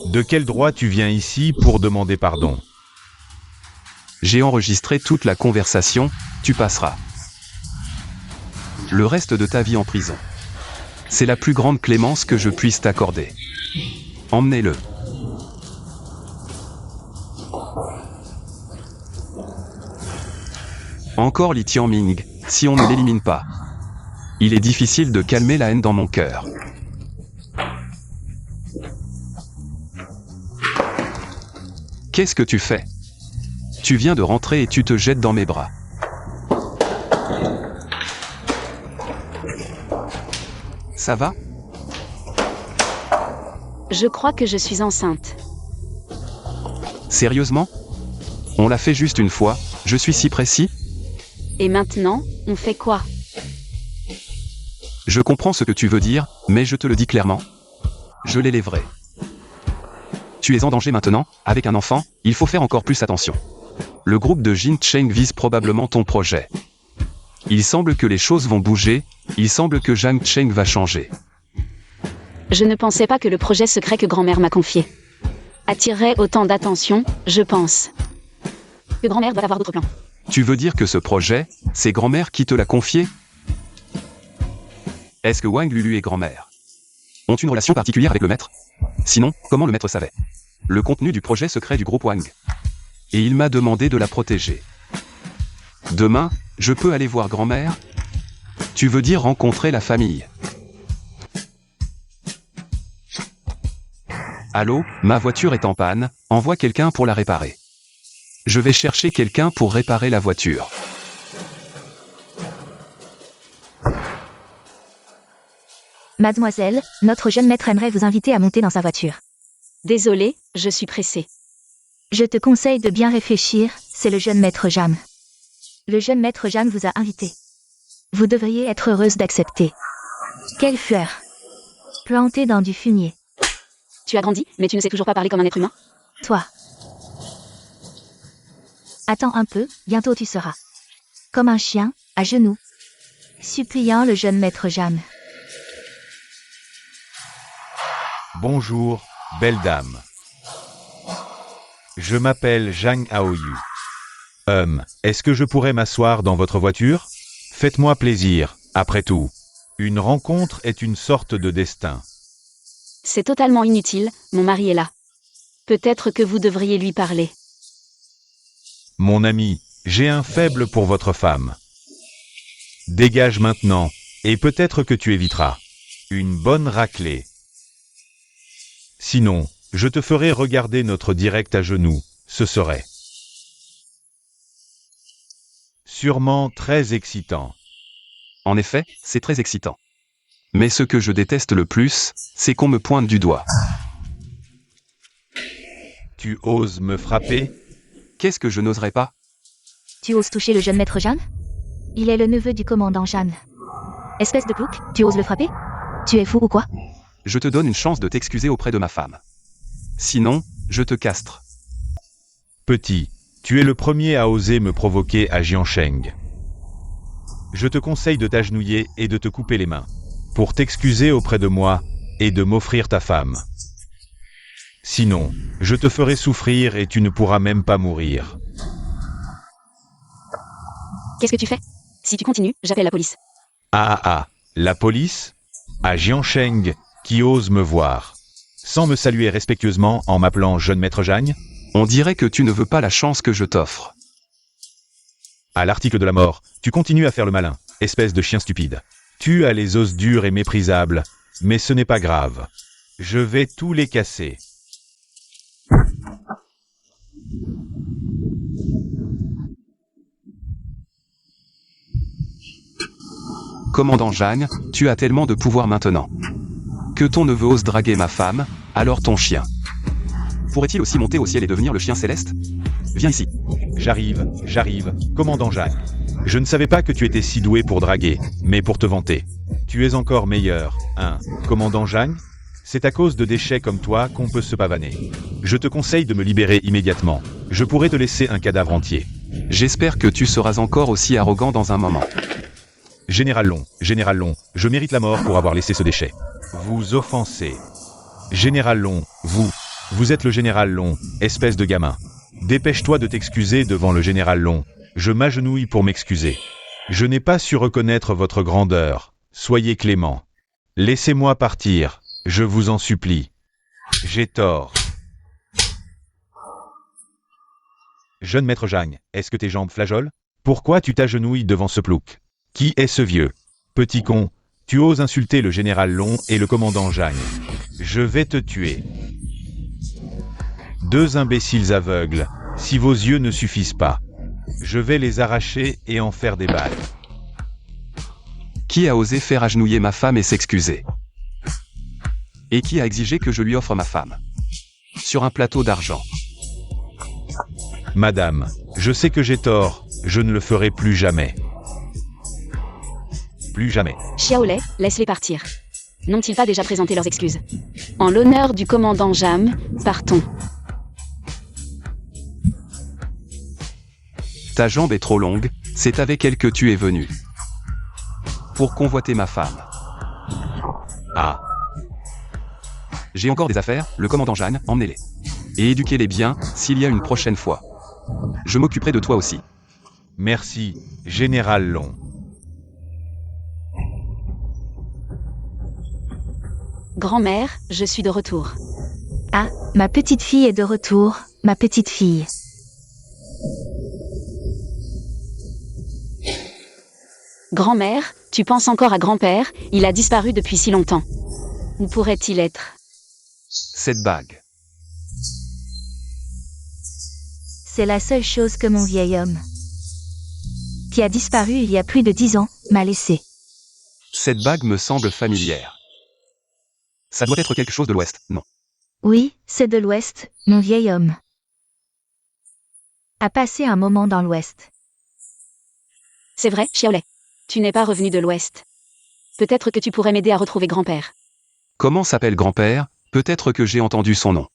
De quel droit tu viens ici pour demander pardon? J'ai enregistré toute la conversation, tu passeras le reste de ta vie en prison. C'est la plus grande clémence que je puisse t'accorder. Emmenez-le. Encore Li Tianming, si on ne l'élimine pas. Il est difficile de calmer la haine dans mon cœur. Qu'est-ce que tu fais? Tu viens de rentrer et tu te jettes dans mes bras. Ça va? Je crois que je suis enceinte. Sérieusement? On l'a fait juste une fois, je suis si précis? Et maintenant, on fait quoi? Je comprends ce que tu veux dire, mais je te le dis clairement. Je l'élèverai. Tu es en danger maintenant, avec un enfant, il faut faire encore plus attention. Le groupe de Jin Cheng vise probablement ton projet. Il semble que les choses vont bouger, il semble que Zhang Cheng va changer. Je ne pensais pas que le projet secret que grand-mère m'a confié attirerait autant d'attention, je pense. Que grand-mère doit avoir d'autres plans. Tu veux dire que ce projet, c'est grand-mère qui te l'a confié? Est-ce que Wang Lulu et grand-mère ont une relation particulière avec le maître? Sinon, comment le maître savait le contenu du projet secret du groupe Wang? Et il m'a demandé de la protéger. Demain, je peux aller voir grand-mère? Tu veux dire rencontrer la famille? Allô, ma voiture est en panne, envoie quelqu'un pour la réparer. Je vais chercher quelqu'un pour réparer la voiture. Mademoiselle, notre jeune maître aimerait vous inviter à monter dans sa voiture. Désolée, je suis pressée. Je te conseille de bien réfléchir, c'est le jeune maître Jam. Le jeune maître Jam vous a invité. Vous devriez être heureuse d'accepter. Quelle fleur! Plantée dans du fumier. Tu as grandi, mais tu ne sais toujours pas parler comme un être humain? Toi. Attends un peu, bientôt tu seras. Comme un chien, à genoux. Suppliant le jeune maître Jam. Bonjour, belle dame. Je m'appelle Zhang Aoyu. Est-ce que je pourrais m'asseoir dans votre voiture? Faites-moi plaisir, après tout. Une rencontre est une sorte de destin. C'est totalement inutile, mon mari est là. Peut-être que vous devriez lui parler. Mon ami, j'ai un faible pour votre femme. Dégage maintenant, et peut-être que tu éviteras une bonne raclée. Sinon, je te ferai regarder notre direct à genoux, ce serait sûrement très excitant. En effet, c'est très excitant. Mais ce que je déteste le plus, c'est qu'on me pointe du doigt. Tu oses me frapper? Qu'est-ce que je n'oserais pas? Tu oses toucher le jeune maître Jeanne? Il est le neveu du commandant Jeanne. Espèce de plouc, tu oses le frapper? Tu es fou ou quoi? Je te donne une chance de t'excuser auprès de ma femme. Sinon, je te castre. Petit, tu es le premier à oser me provoquer à Jiansheng. Je te conseille de t'agenouiller et de te couper les mains. pour t'excuser auprès de moi et de m'offrir ta femme. Sinon, je te ferai souffrir et tu ne pourras même pas mourir. Qu'est-ce que tu fais? Si tu continues, j'appelle la police. La police? À Jiansheng, qui ose me voir. Sans me saluer respectueusement en m'appelant jeune maître Jagne? On dirait que tu ne veux pas la chance que je t'offre. À l'article de la mort, tu continues à faire le malin, espèce de chien stupide. Tu as les os durs et méprisables, mais ce n'est pas grave. Je vais tous les casser. Commandant Jagne, tu as tellement de pouvoir maintenant. Que ton neveu ose draguer ma femme, alors ton chien. Pourrait-il aussi monter au ciel et devenir le chien céleste? Viens ici. J'arrive, commandant Jagne. Je ne savais pas que tu étais si doué pour draguer, mais pour te vanter. Tu es encore meilleur, hein, commandant Jagne? C'est à cause de déchets comme toi qu'on peut se pavaner. Je te conseille de me libérer immédiatement. Je pourrais te laisser un cadavre entier. J'espère que tu seras encore aussi arrogant dans un moment. Général Long, je mérite la mort pour avoir laissé ce déchet. Vous offensez. Général Long, vous êtes le général Long, espèce de gamin. Dépêche-toi de t'excuser devant le général Long. Je m'agenouille pour m'excuser. Je n'ai pas su reconnaître votre grandeur. Soyez clément. Laissez-moi partir, je vous en supplie. J'ai tort. Jeune maître Jagne, est-ce que tes jambes flageolent? Pourquoi tu t'agenouilles devant ce plouc? Qui est ce vieux? Petit con, tu oses insulter le général Long et le commandant Jagne. Je vais te tuer. Deux imbéciles aveugles, si vos yeux ne suffisent pas. Je vais les arracher et en faire des balles. Qui a osé faire agenouiller ma femme et s'excuser? Et qui a exigé que je lui offre ma femme? Sur un plateau d'argent. Madame, je sais que j'ai tort, je ne le ferai plus jamais. Plus jamais. Xiaolei, laisse-les partir. N'ont-ils pas déjà présenté leurs excuses? En l'honneur du commandant Jam, partons. Ta jambe est trop longue, c'est avec elle que tu es venu. Pour convoiter ma femme. Ah. J'ai encore des affaires, le commandant Jagne, emmenez-les. Et éduquez-les bien, s'il y a une prochaine fois. Je m'occuperai de toi aussi. Merci, général Long. Grand-mère, je suis de retour. Ah, ma petite fille est de retour, ma petite fille. Grand-mère, tu penses encore à grand-père, il a disparu depuis si longtemps. Où pourrait-il être? Cette bague. C'est la seule chose que mon vieil homme, qui a disparu il y a plus de 10 ans, m'a laissé. Cette bague me semble familière. Ça doit être quelque chose de l'Ouest, non? Oui, c'est de l'Ouest, mon vieil homme. A passé un moment dans l'Ouest. C'est vrai, Xiaolei. Tu n'es pas revenu de l'Ouest. Peut-être que tu pourrais m'aider à retrouver grand-père. Comment s'appelle grand-père? Peut-être que j'ai entendu son nom.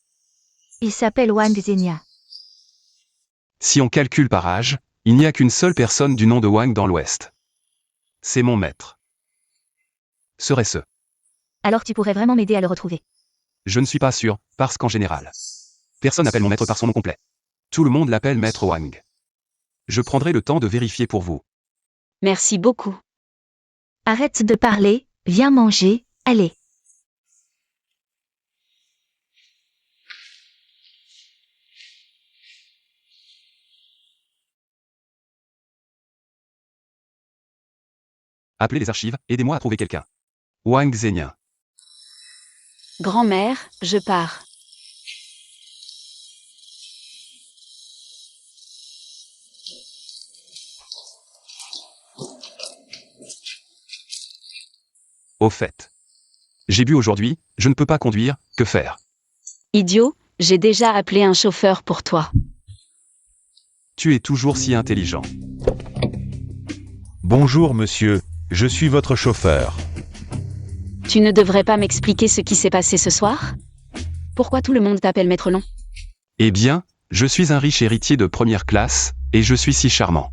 Il s'appelle Wang Zenya. Si on calcule par âge, il n'y a qu'une seule personne du nom de Wang dans l'Ouest. C'est mon maître. Serait-ce? Alors tu pourrais vraiment m'aider à le retrouver. Je ne suis pas sûr, parce qu'en général, personne n'appelle mon maître par son nom complet. Tout le monde l'appelle maître Wang. Je prendrai le temps de vérifier pour vous. Merci beaucoup. Arrête de parler, viens manger, allez. Appelez les archives, aidez-moi à trouver quelqu'un. Wang Zenya. Grand-mère, je pars. Au fait. J'ai bu aujourd'hui, je ne peux pas conduire, que faire? Idiot, j'ai déjà appelé un chauffeur pour toi. Tu es toujours si intelligent. Bonjour monsieur, je suis votre chauffeur. Tu ne devrais pas m'expliquer ce qui s'est passé ce soir? Pourquoi tout le monde t'appelle Maître Long? Eh bien, je suis un riche héritier de première classe, et je suis si charmant.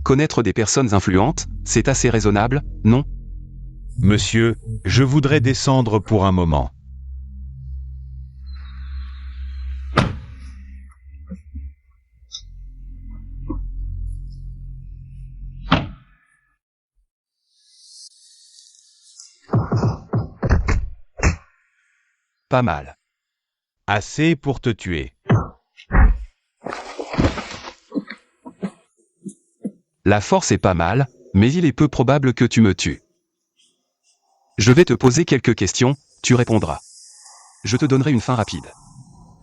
Connaître des personnes influentes, c'est assez raisonnable, non? Monsieur, je voudrais descendre pour un moment. Pas mal. Assez pour te tuer. La force est pas mal, mais il est peu probable que tu me tues. Je vais te poser quelques questions, tu répondras. Je te donnerai une fin rapide.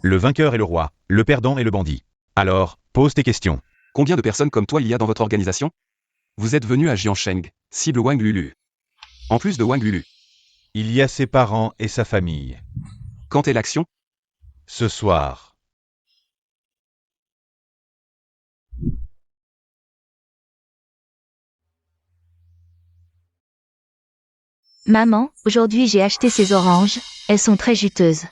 Le vainqueur est le roi, le perdant est le bandit. Alors, pose tes questions. Combien de personnes comme toi il y a dans votre organisation? Vous êtes venu à Jiansheng, cible Wang Lulu. En plus de Wang Lulu. Il y a ses parents et sa famille. Quand est l'action? Ce soir. Maman, aujourd'hui j'ai acheté ces oranges, elles sont très juteuses.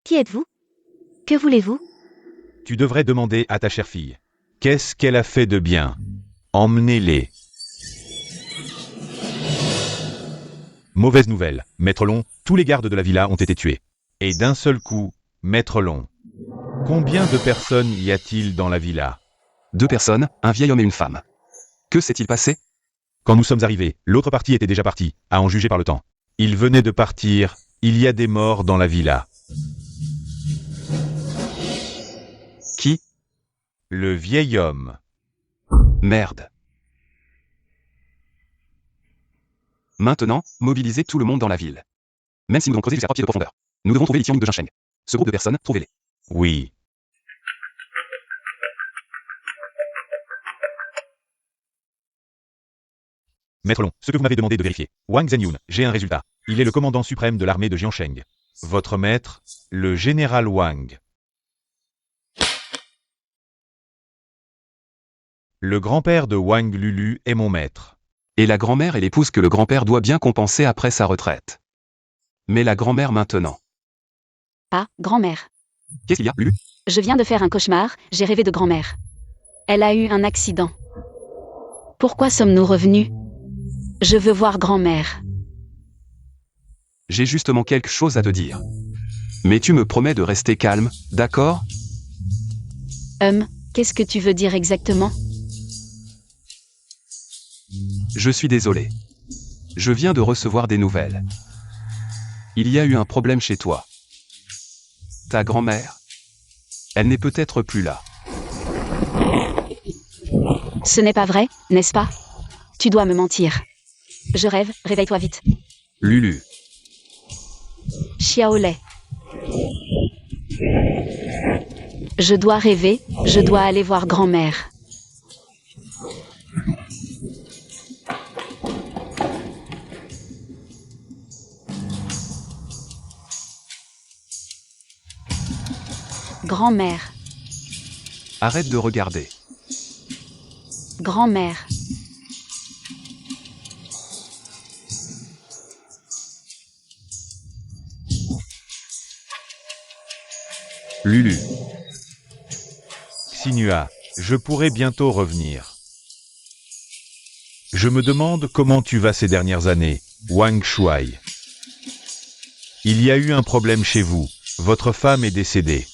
Qui êtes-vous? Que voulez-vous? Tu devrais demander à ta chère fille. Qu'est-ce qu'elle a fait de bien? Emmenez-les. Mauvaise nouvelle, Maître Long, tous les gardes de la villa ont été tués. Et d'un seul coup, Maître Long. Combien de personnes y a-t-il dans la villa? 2 personnes, un vieil homme et une femme. Que s'est-il passé? Quand nous sommes arrivés, l'autre partie était déjà partie, à en juger par le temps. Il venait de partir, il y a des morts dans la villa. Qui? Le vieil homme. Merde. Maintenant, mobilisez tout le monde dans la ville. Même si nous devons creuser jusqu'à 3 pieds de profondeur. Nous devons trouver les Tianming de Jiansheng. Ce groupe de personnes, trouvez-les. Oui. Maître Long, ce que vous m'avez demandé de vérifier. Wang Zhenyun, j'ai un résultat. Il est le commandant suprême de l'armée de Jiansheng. Votre maître, le général Wang. Le grand-père de Wang Lulu est mon maître. Et la grand-mère est l'épouse que le grand-père doit bien compenser après sa retraite. Mais la grand-mère maintenant. Ah, grand-mère. Qu'est-ce qu'il y a, Lulu? Je viens de faire un cauchemar, j'ai rêvé de grand-mère. Elle a eu un accident. Pourquoi sommes-nous revenus? Je veux voir grand-mère. J'ai justement quelque chose à te dire. Mais tu me promets de rester calme, d'accord? Qu'est-ce que tu veux dire exactement? Je suis désolé. Je viens de recevoir des nouvelles. Il y a eu un problème chez toi. Ta grand-mère? Elle n'est peut-être plus là. Ce n'est pas vrai, n'est-ce pas? Tu dois me mentir. Je rêve, réveille-toi vite. Lulu. Xiaolei. Je dois rêver, je dois aller voir grand-mère. Grand-mère, Arrête de regarder. grand-mère. Lulu. Xinhua, je pourrai bientôt revenir. Je me demande comment tu vas ces dernières années, Wang Shuai. Il y a eu un problème chez vous, votre femme est décédée.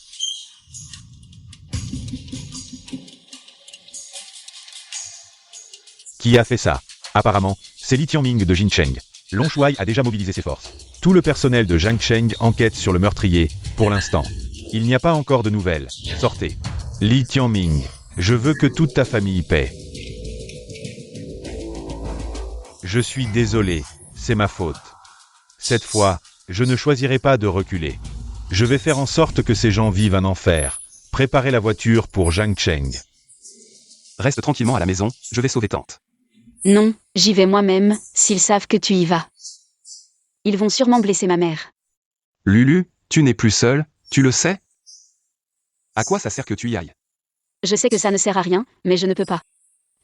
Qui a fait ça? Apparemment, c'est Li Tianming de Jincheng. Long Shuai a déjà mobilisé ses forces. Tout le personnel de Jiansheng enquête sur le meurtrier, pour l'instant. Il n'y a pas encore de nouvelles. Sortez. Li Tianming, je veux que toute ta famille paie. Je suis désolé, c'est ma faute. Cette fois, je ne choisirai pas de reculer. Je vais faire en sorte que ces gens vivent un enfer. Préparez la voiture pour Jiansheng. Reste tranquillement à la maison, je vais sauver tante. Non, j'y vais moi-même, s'ils savent que tu y vas. Ils vont sûrement blesser ma mère. Lulu, tu n'es plus seule, tu le sais? À quoi ça sert que tu y ailles? Je sais que ça ne sert à rien, mais je ne peux pas.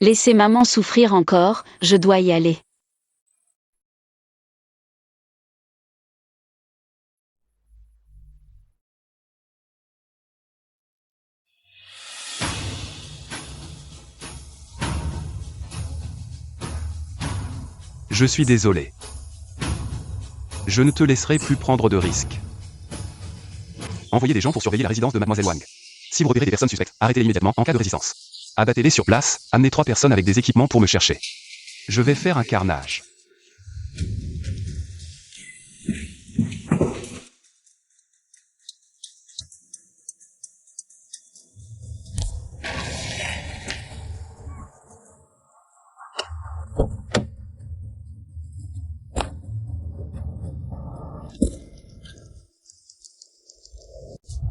Laisser maman souffrir encore, je dois y aller. Je suis désolé. Je ne te laisserai plus prendre de risques. Envoyez des gens pour surveiller la résidence de Mademoiselle Wang. Si vous repérez des personnes suspectes, arrêtez-les immédiatement en cas de résistance. Abattez-les sur place, amenez 3 personnes avec des équipements pour me chercher. Je vais faire un carnage.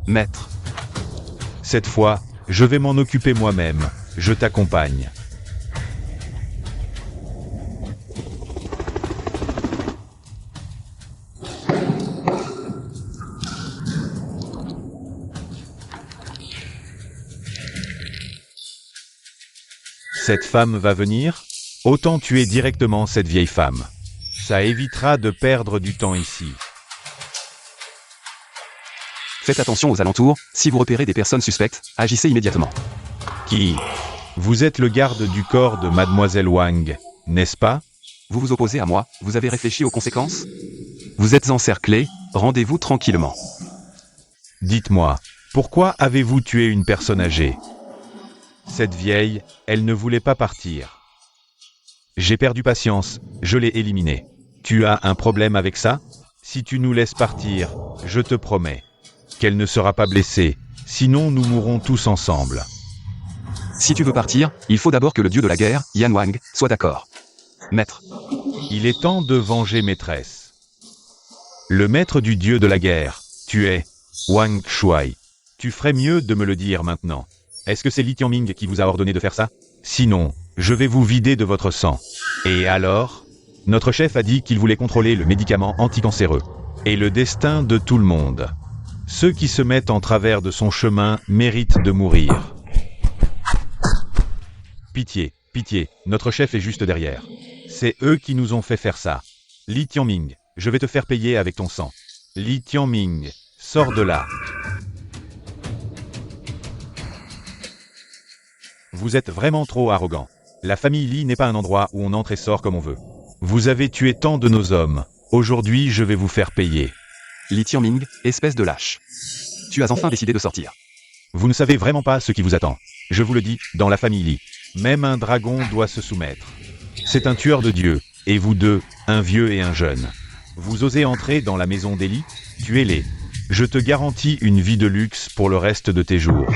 Maître, Cette fois, je vais m'en occuper moi-même. Je t'accompagne. Cette femme va venir? Autant tuer directement cette vieille femme. Ça évitera de perdre du temps ici. faites attention aux alentours, si vous repérez des personnes suspectes, agissez immédiatement. Qui? Vous êtes le garde du corps de Mademoiselle Wang, n'est-ce pas? Vous vous opposez à moi, vous avez réfléchi aux conséquences? Vous êtes encerclé, rendez-vous tranquillement. Dites-moi, pourquoi avez-vous tué une personne âgée? Cette vieille, elle ne voulait pas partir. J'ai perdu patience, je l'ai éliminée. Tu as un problème avec ça? Si tu nous laisses partir, je te promets qu'elle ne sera pas blessée, sinon nous mourrons tous ensemble. Si tu veux partir, il faut d'abord que le dieu de la guerre, Yan Wang, soit d'accord. Maître. Il est temps de venger maîtresse. Le maître du dieu de la guerre, tu es Wang Shuai. Tu ferais mieux de me le dire maintenant. Est-ce que c'est Li Tianming qui vous a ordonné de faire ça? Sinon, je vais vous vider de votre sang. Et alors? Notre chef a dit qu'il voulait contrôler le médicament anticancéreux. Et le destin de tout le monde. Ceux qui se mettent en travers de son chemin méritent de mourir. Pitié, pitié, notre chef est juste derrière. C'est eux qui nous ont fait faire ça. Li Tianming, je vais te faire payer avec ton sang. Li Tianming, sors de là. Vous êtes vraiment trop arrogant. La famille Li n'est pas un endroit où on entre et sort comme on veut. Vous avez tué tant de nos hommes. Aujourd'hui, je vais vous faire payer. Li Tianming, espèce de lâche. Tu as enfin décidé de sortir. Vous ne savez vraiment pas ce qui vous attend. Je vous le dis, dans la famille Li, même un dragon doit se soumettre. C'est un tueur de dieux, et vous deux, un vieux et un jeune. Vous osez entrer dans la maison d'Eli? Tuez-les. Je te garantis une vie de luxe pour le reste de tes jours.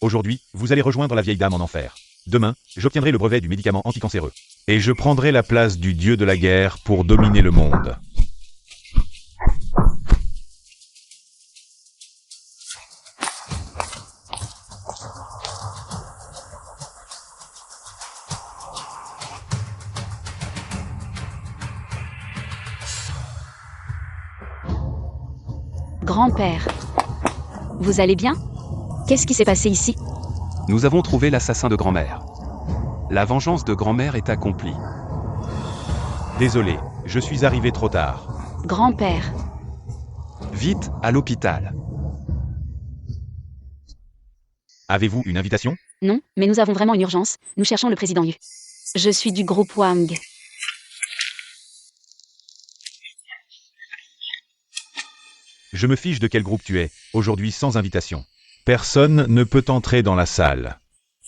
Aujourd'hui, vous allez rejoindre la vieille dame en enfer. Demain, j'obtiendrai le brevet du médicament anticancéreux. Et je prendrai la place du dieu de la guerre pour dominer le monde. Grand-père. Vous allez bien? Qu'est-ce qui s'est passé ici? Nous avons trouvé l'assassin de grand-mère. La vengeance de grand-mère est accomplie. Désolé, je suis arrivé trop tard. Grand-père. Vite, à l'hôpital. Avez-vous une invitation? Non, mais nous avons vraiment une urgence. Nous cherchons le président Yu. Je suis du groupe Wang. Je me fiche de quel groupe tu es, aujourd'hui sans invitation. Personne ne peut entrer dans la salle.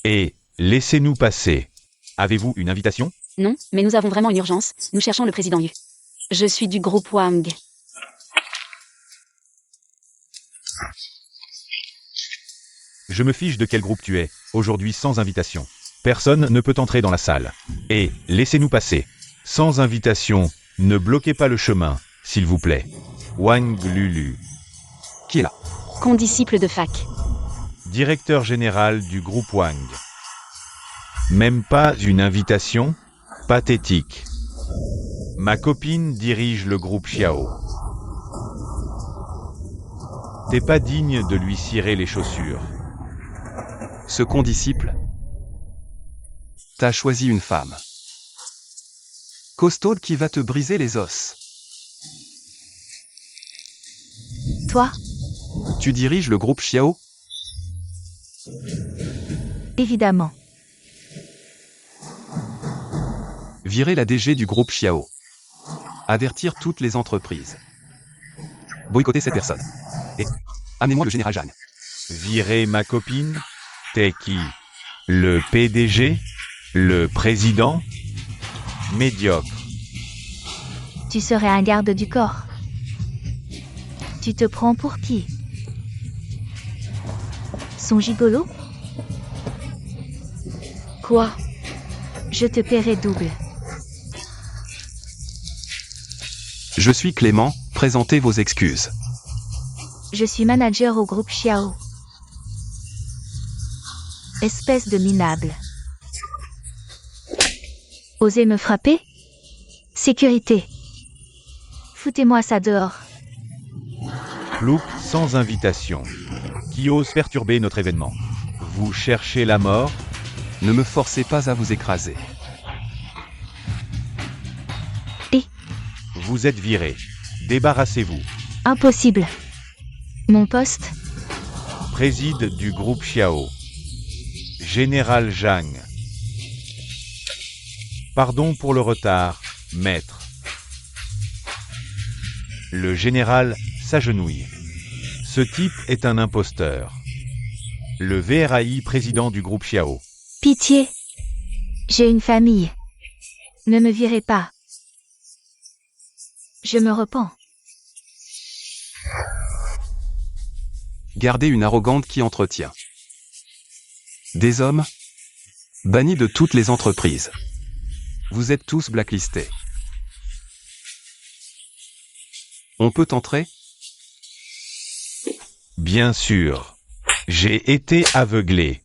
Et, laissez-nous passer. Avez-vous une invitation? Non, mais nous avons vraiment une urgence. Nous cherchons le président Yu. Je suis du groupe Wang. Je me fiche de quel groupe tu es, aujourd'hui sans invitation. Personne ne peut entrer dans la salle. Et, laissez-nous passer. Sans invitation, ne bloquez pas le chemin, s'il vous plaît. Wang Lulu. Qui est là? Condisciple de fac. Directeur général du groupe Wang. Même pas une invitation? Pathétique. Ma copine dirige le groupe Xiao. T'es pas digne de lui cirer les chaussures. Ce condisciple. T'as choisi une femme. Costaud qui va te briser les os. Toi, Tu diriges le groupe Xiao? évidemment. Virer la DG du groupe Xiao. Avertir toutes les entreprises. Boycotter cette personne. Et amenez-moi le général Jeanne. Virer ma copine? T'es qui? Le PDG? Le président? Médiocre. Tu serais un garde du corps. Tu te prends pour qui? Son gigolo? Quoi? Je te paierai double. Je suis Clément, présentez vos excuses. Je suis manager au groupe Xiao. Espèce de minable. Osez me frapper? Sécurité. Foutez-moi ça dehors. Plouc sans invitation. Qui ose perturber notre événement? Vous cherchez la mort? Ne me forcez pas à vous écraser. Vous êtes viré. Débarrassez-vous. Impossible. Mon poste? Préside du groupe Xiao. Général Zhang. Pardon pour le retard, maître. Le général s'agenouille. Ce type est un imposteur. Le VRAI président du groupe Xiao. Pitié. J'ai une famille. Ne me virez pas. Je me repens. Gardez une arrogante qui entretient. Des hommes bannis de toutes les entreprises. Vous êtes tous blacklistés. On peut entrer? Bien sûr. J'ai été aveuglé.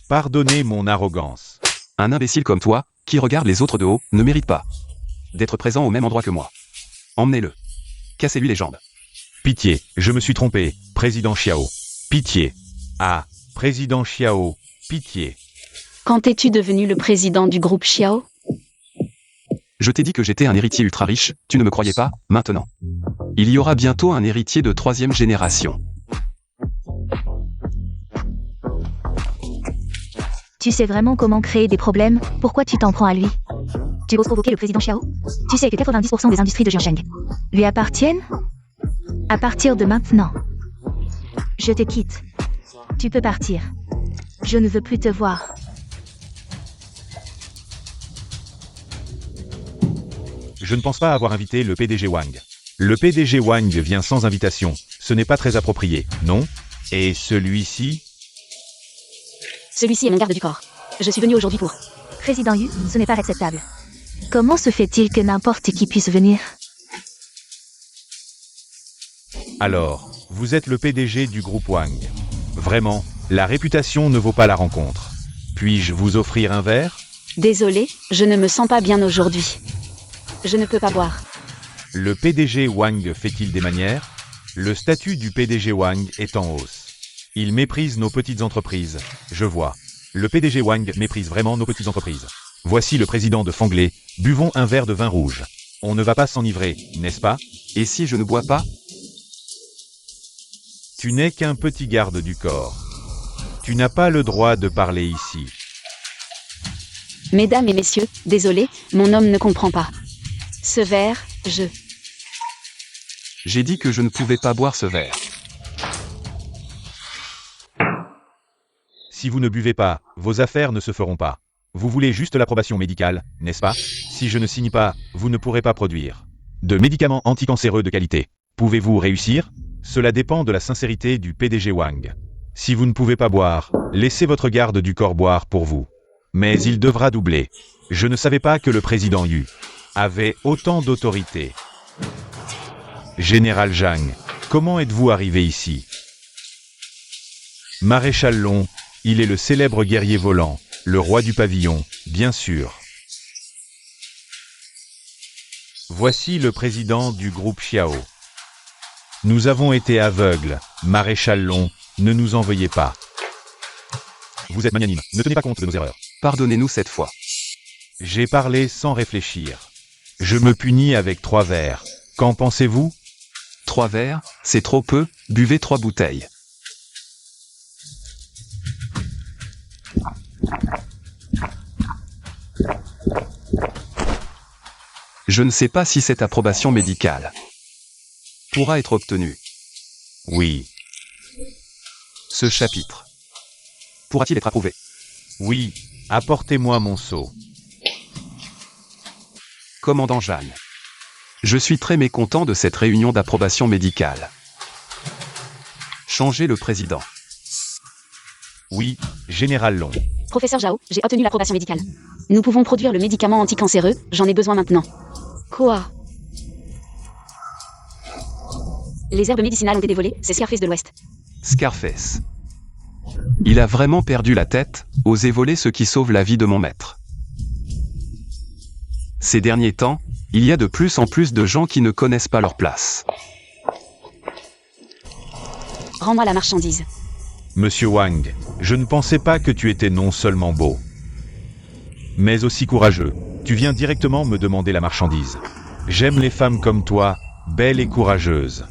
Pardonnez mon arrogance. Un imbécile comme toi, qui regarde les autres de haut, ne mérite pas d'être présent au même endroit que moi. Emmenez-le. Cassez-lui les jambes. Pitié, je me suis trompé, président Xiao. Pitié. Ah, président Xiao, pitié. Quand es-tu devenu le président du groupe Xiao? Je t'ai dit que j'étais un héritier ultra riche, tu ne me croyais pas, maintenant. Il y aura bientôt un héritier de 3e génération. Tu sais vraiment comment créer des problèmes? Pourquoi tu t'en prends à lui? Tu oses provoquer le président Xiao? Tu sais que 90% des industries de Jiangsheng lui appartiennent? À partir de maintenant, je te quitte. Tu peux partir. Je ne veux plus te voir. Je ne pense pas avoir invité le PDG Wang. Le PDG Wang vient sans invitation. Ce n'est pas très approprié, non? Et celui-ci? Celui-ci est mon garde du corps. Je suis venu aujourd'hui pour... Président Yu, ce n'est pas acceptable. Comment se fait-il que n'importe qui puisse venir? Alors, vous êtes le PDG du groupe Wang. Vraiment, la réputation ne vaut pas la rencontre. Puis-je vous offrir un verre? Désolé, je ne me sens pas bien aujourd'hui. Je ne peux pas boire. Le PDG Wang fait-il des manières? Le statut du PDG Wang est en hausse. Il méprise nos petites entreprises, je vois. Le PDG Wang méprise vraiment nos petites entreprises. Voici le président de Fanglé, buvons un verre de vin rouge. On ne va pas s'enivrer, n'est-ce pas? Et si je ne bois pas? Tu n'es qu'un petit garde du corps. Tu n'as pas le droit de parler ici. Mesdames et messieurs, désolé, mon homme ne comprend pas. Ce verre, J'ai dit que je ne pouvais pas boire ce verre. Si vous ne buvez pas, vos affaires ne se feront pas. Vous voulez juste l'approbation médicale, n'est-ce pas? Si je ne signe pas, vous ne pourrez pas produire de médicaments anticancéreux de qualité. Pouvez-vous réussir? Cela dépend de la sincérité du PDG Wang. Si vous ne pouvez pas boire, laissez votre garde du corps boire pour vous. Mais il devra doubler. Je ne savais pas que le président Yu avait autant d'autorité. Général Zhang, comment êtes-vous arrivé ici? Maréchal Long, il est le célèbre guerrier volant, le roi du pavillon, bien sûr. Voici le président du groupe Xiao. Nous avons été aveugles, Maréchal Long, ne nous en veuillez pas. Vous êtes magnanime, ne tenez pas compte de nos erreurs. Pardonnez-nous cette fois. J'ai parlé sans réfléchir. Je me punis avec 3 verres. Qu'en pensez-vous? 3 verres, c'est trop peu, buvez 3 bouteilles. Je ne sais pas si cette approbation médicale pourra être obtenue. Oui. Ce chapitre pourra-t-il être approuvé? Oui. Apportez-moi mon seau. Commandant Jeanne. Je suis très mécontent de cette réunion d'approbation médicale. Changez le président. Oui, Général Long. Professeur Zhao, j'ai obtenu l'approbation médicale. Nous pouvons produire le médicament anticancéreux, j'en ai besoin maintenant. Quoi? Les herbes médicinales ont été volées, c'est Scarface de l'Ouest. Scarface. Il a vraiment perdu la tête, osé voler ce qui sauve la vie de mon maître. Ces derniers temps, il y a de plus en plus de gens qui ne connaissent pas leur place. Rends-moi la marchandise. Monsieur Wang, je ne pensais pas que tu étais non seulement beau, mais aussi courageux. Tu viens directement me demander la marchandise. J'aime les femmes comme toi, belles et courageuses.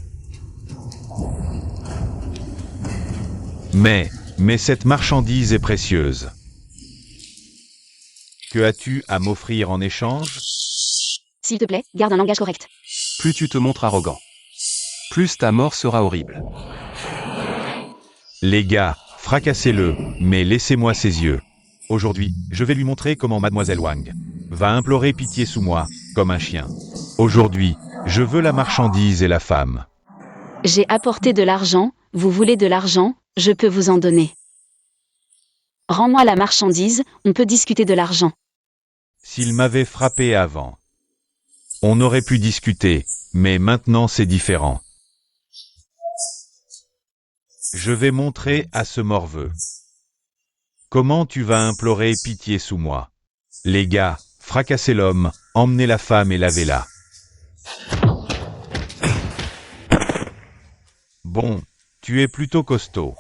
Mais cette marchandise est précieuse. Que as-tu à m'offrir en échange? S'il te plaît, garde un langage correct. Plus tu te montres arrogant, plus ta mort sera horrible. Les gars, fracassez-le, mais laissez-moi ses yeux. Aujourd'hui, je vais lui montrer comment Mademoiselle Wang va implorer pitié sous moi, comme un chien. Aujourd'hui, je veux la marchandise et la femme. J'ai apporté de l'argent, vous voulez de l'argent, je peux vous en donner. Rends-moi la marchandise, on peut discuter de l'argent. S'il m'avait frappé avant, on aurait pu discuter, mais maintenant c'est différent. Je vais montrer à ce morveux. Comment tu vas implorer pitié sous moi? Les gars, fracassez l'homme, emmenez la femme et lavez-la. Bon, tu es plutôt costaud.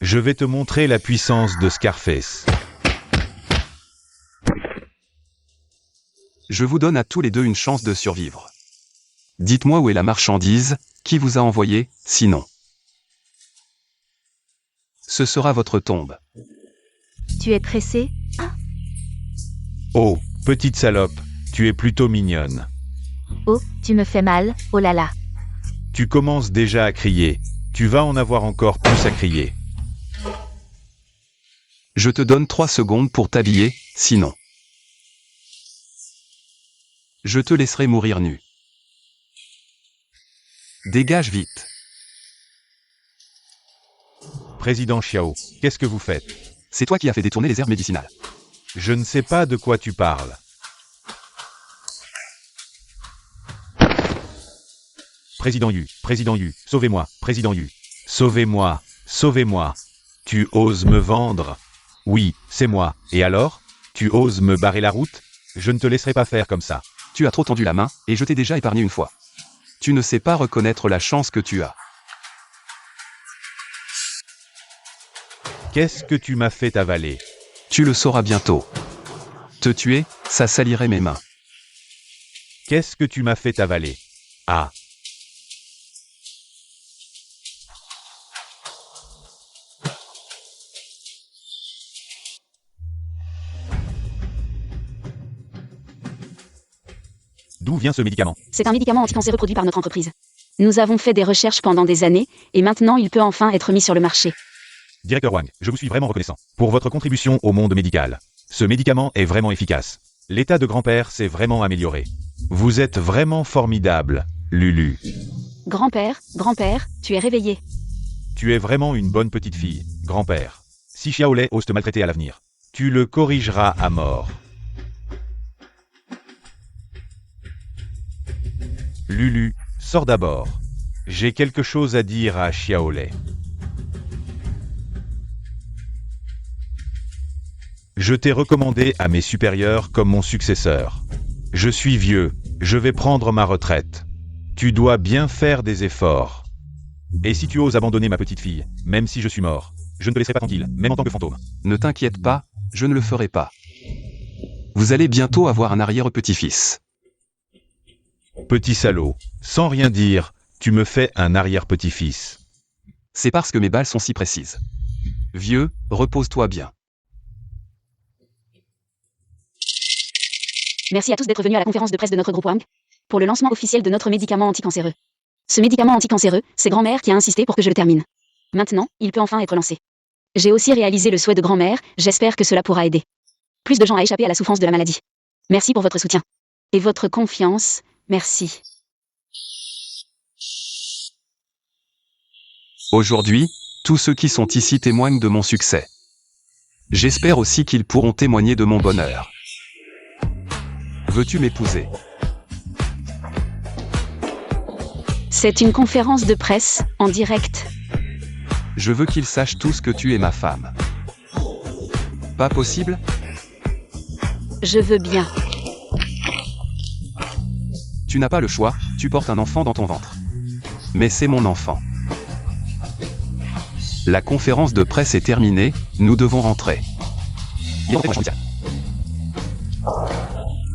Je vais te montrer la puissance de Scarface. Je vous donne à tous les deux une chance de survivre. Dites-moi où est la marchandise, qui vous a envoyé, sinon ce sera votre tombe. Tu es pressé? Oh, petite salope, tu es plutôt mignonne. Oh, tu me fais mal, oh là là. Tu commences déjà à crier. Tu vas en avoir encore plus à crier. Je te donne 3 secondes pour t'habiller, sinon je te laisserai mourir nu. Dégage vite. Président Xiao, qu'est-ce que vous faites? C'est toi qui as fait détourner les herbes médicinales. Je ne sais pas de quoi tu parles. Président Yu, sauvez-moi, Président Yu. Sauvez-moi, sauvez-moi. Tu oses me vendre? Oui, c'est moi. Et alors? Tu oses me barrer la route? Je ne te laisserai pas faire comme ça. Tu as trop tendu la main, et je t'ai déjà épargné une fois. Tu ne sais pas reconnaître la chance que tu as. Qu'est-ce que tu m'as fait avaler? Tu le sauras bientôt. Te tuer, ça salirait mes mains. Qu'est-ce que tu m'as fait avaler? Ah. D'où vient ce médicament? C'est un médicament anticancéreux produit par notre entreprise. Nous avons fait des recherches pendant des années, et maintenant il peut enfin être mis sur le marché. Directeur Wang, je vous suis vraiment reconnaissant pour votre contribution au monde médical. Ce médicament est vraiment efficace. L'état de grand-père s'est vraiment amélioré. Vous êtes vraiment formidable, Lulu. Grand-père, tu es réveillé. Tu es vraiment une bonne petite fille, grand-père. Si Xiaolei ose te maltraiter à l'avenir, tu le corrigeras à mort. Lulu, sors d'abord. J'ai quelque chose à dire à Xiaolei. Je t'ai recommandé à mes supérieurs comme mon successeur. Je suis vieux, je vais prendre ma retraite. Tu dois bien faire des efforts. Et si tu oses abandonner ma petite fille, même si je suis mort, je ne te laisserai pas tranquille, même en tant que fantôme. Ne t'inquiète pas, je ne le ferai pas. Vous allez bientôt avoir un arrière-petit-fils. Petit salaud, sans rien dire, tu me fais un arrière-petit-fils. C'est parce que mes balles sont si précises. Vieux, repose-toi bien. Merci à tous d'être venus à la conférence de presse de notre groupe Wang pour le lancement officiel de notre médicament anticancéreux. Ce médicament anticancéreux, c'est grand-mère qui a insisté pour que je le termine. Maintenant, il peut enfin être lancé. J'ai aussi réalisé le souhait de grand-mère, j'espère que cela pourra aider plus de gens à échapper à la souffrance de la maladie. Merci pour votre soutien. Et votre confiance, merci. Aujourd'hui, tous ceux qui sont ici témoignent de mon succès. J'espère aussi qu'ils pourront témoigner de mon bonheur. Veux-tu m'épouser? C'est une conférence de presse, en direct. Je veux qu'ils sachent tous que tu es ma femme. Pas possible? Je veux bien. Tu n'as pas le choix, tu portes un enfant dans ton ventre. Mais c'est mon enfant. La conférence de presse est terminée, nous devons rentrer.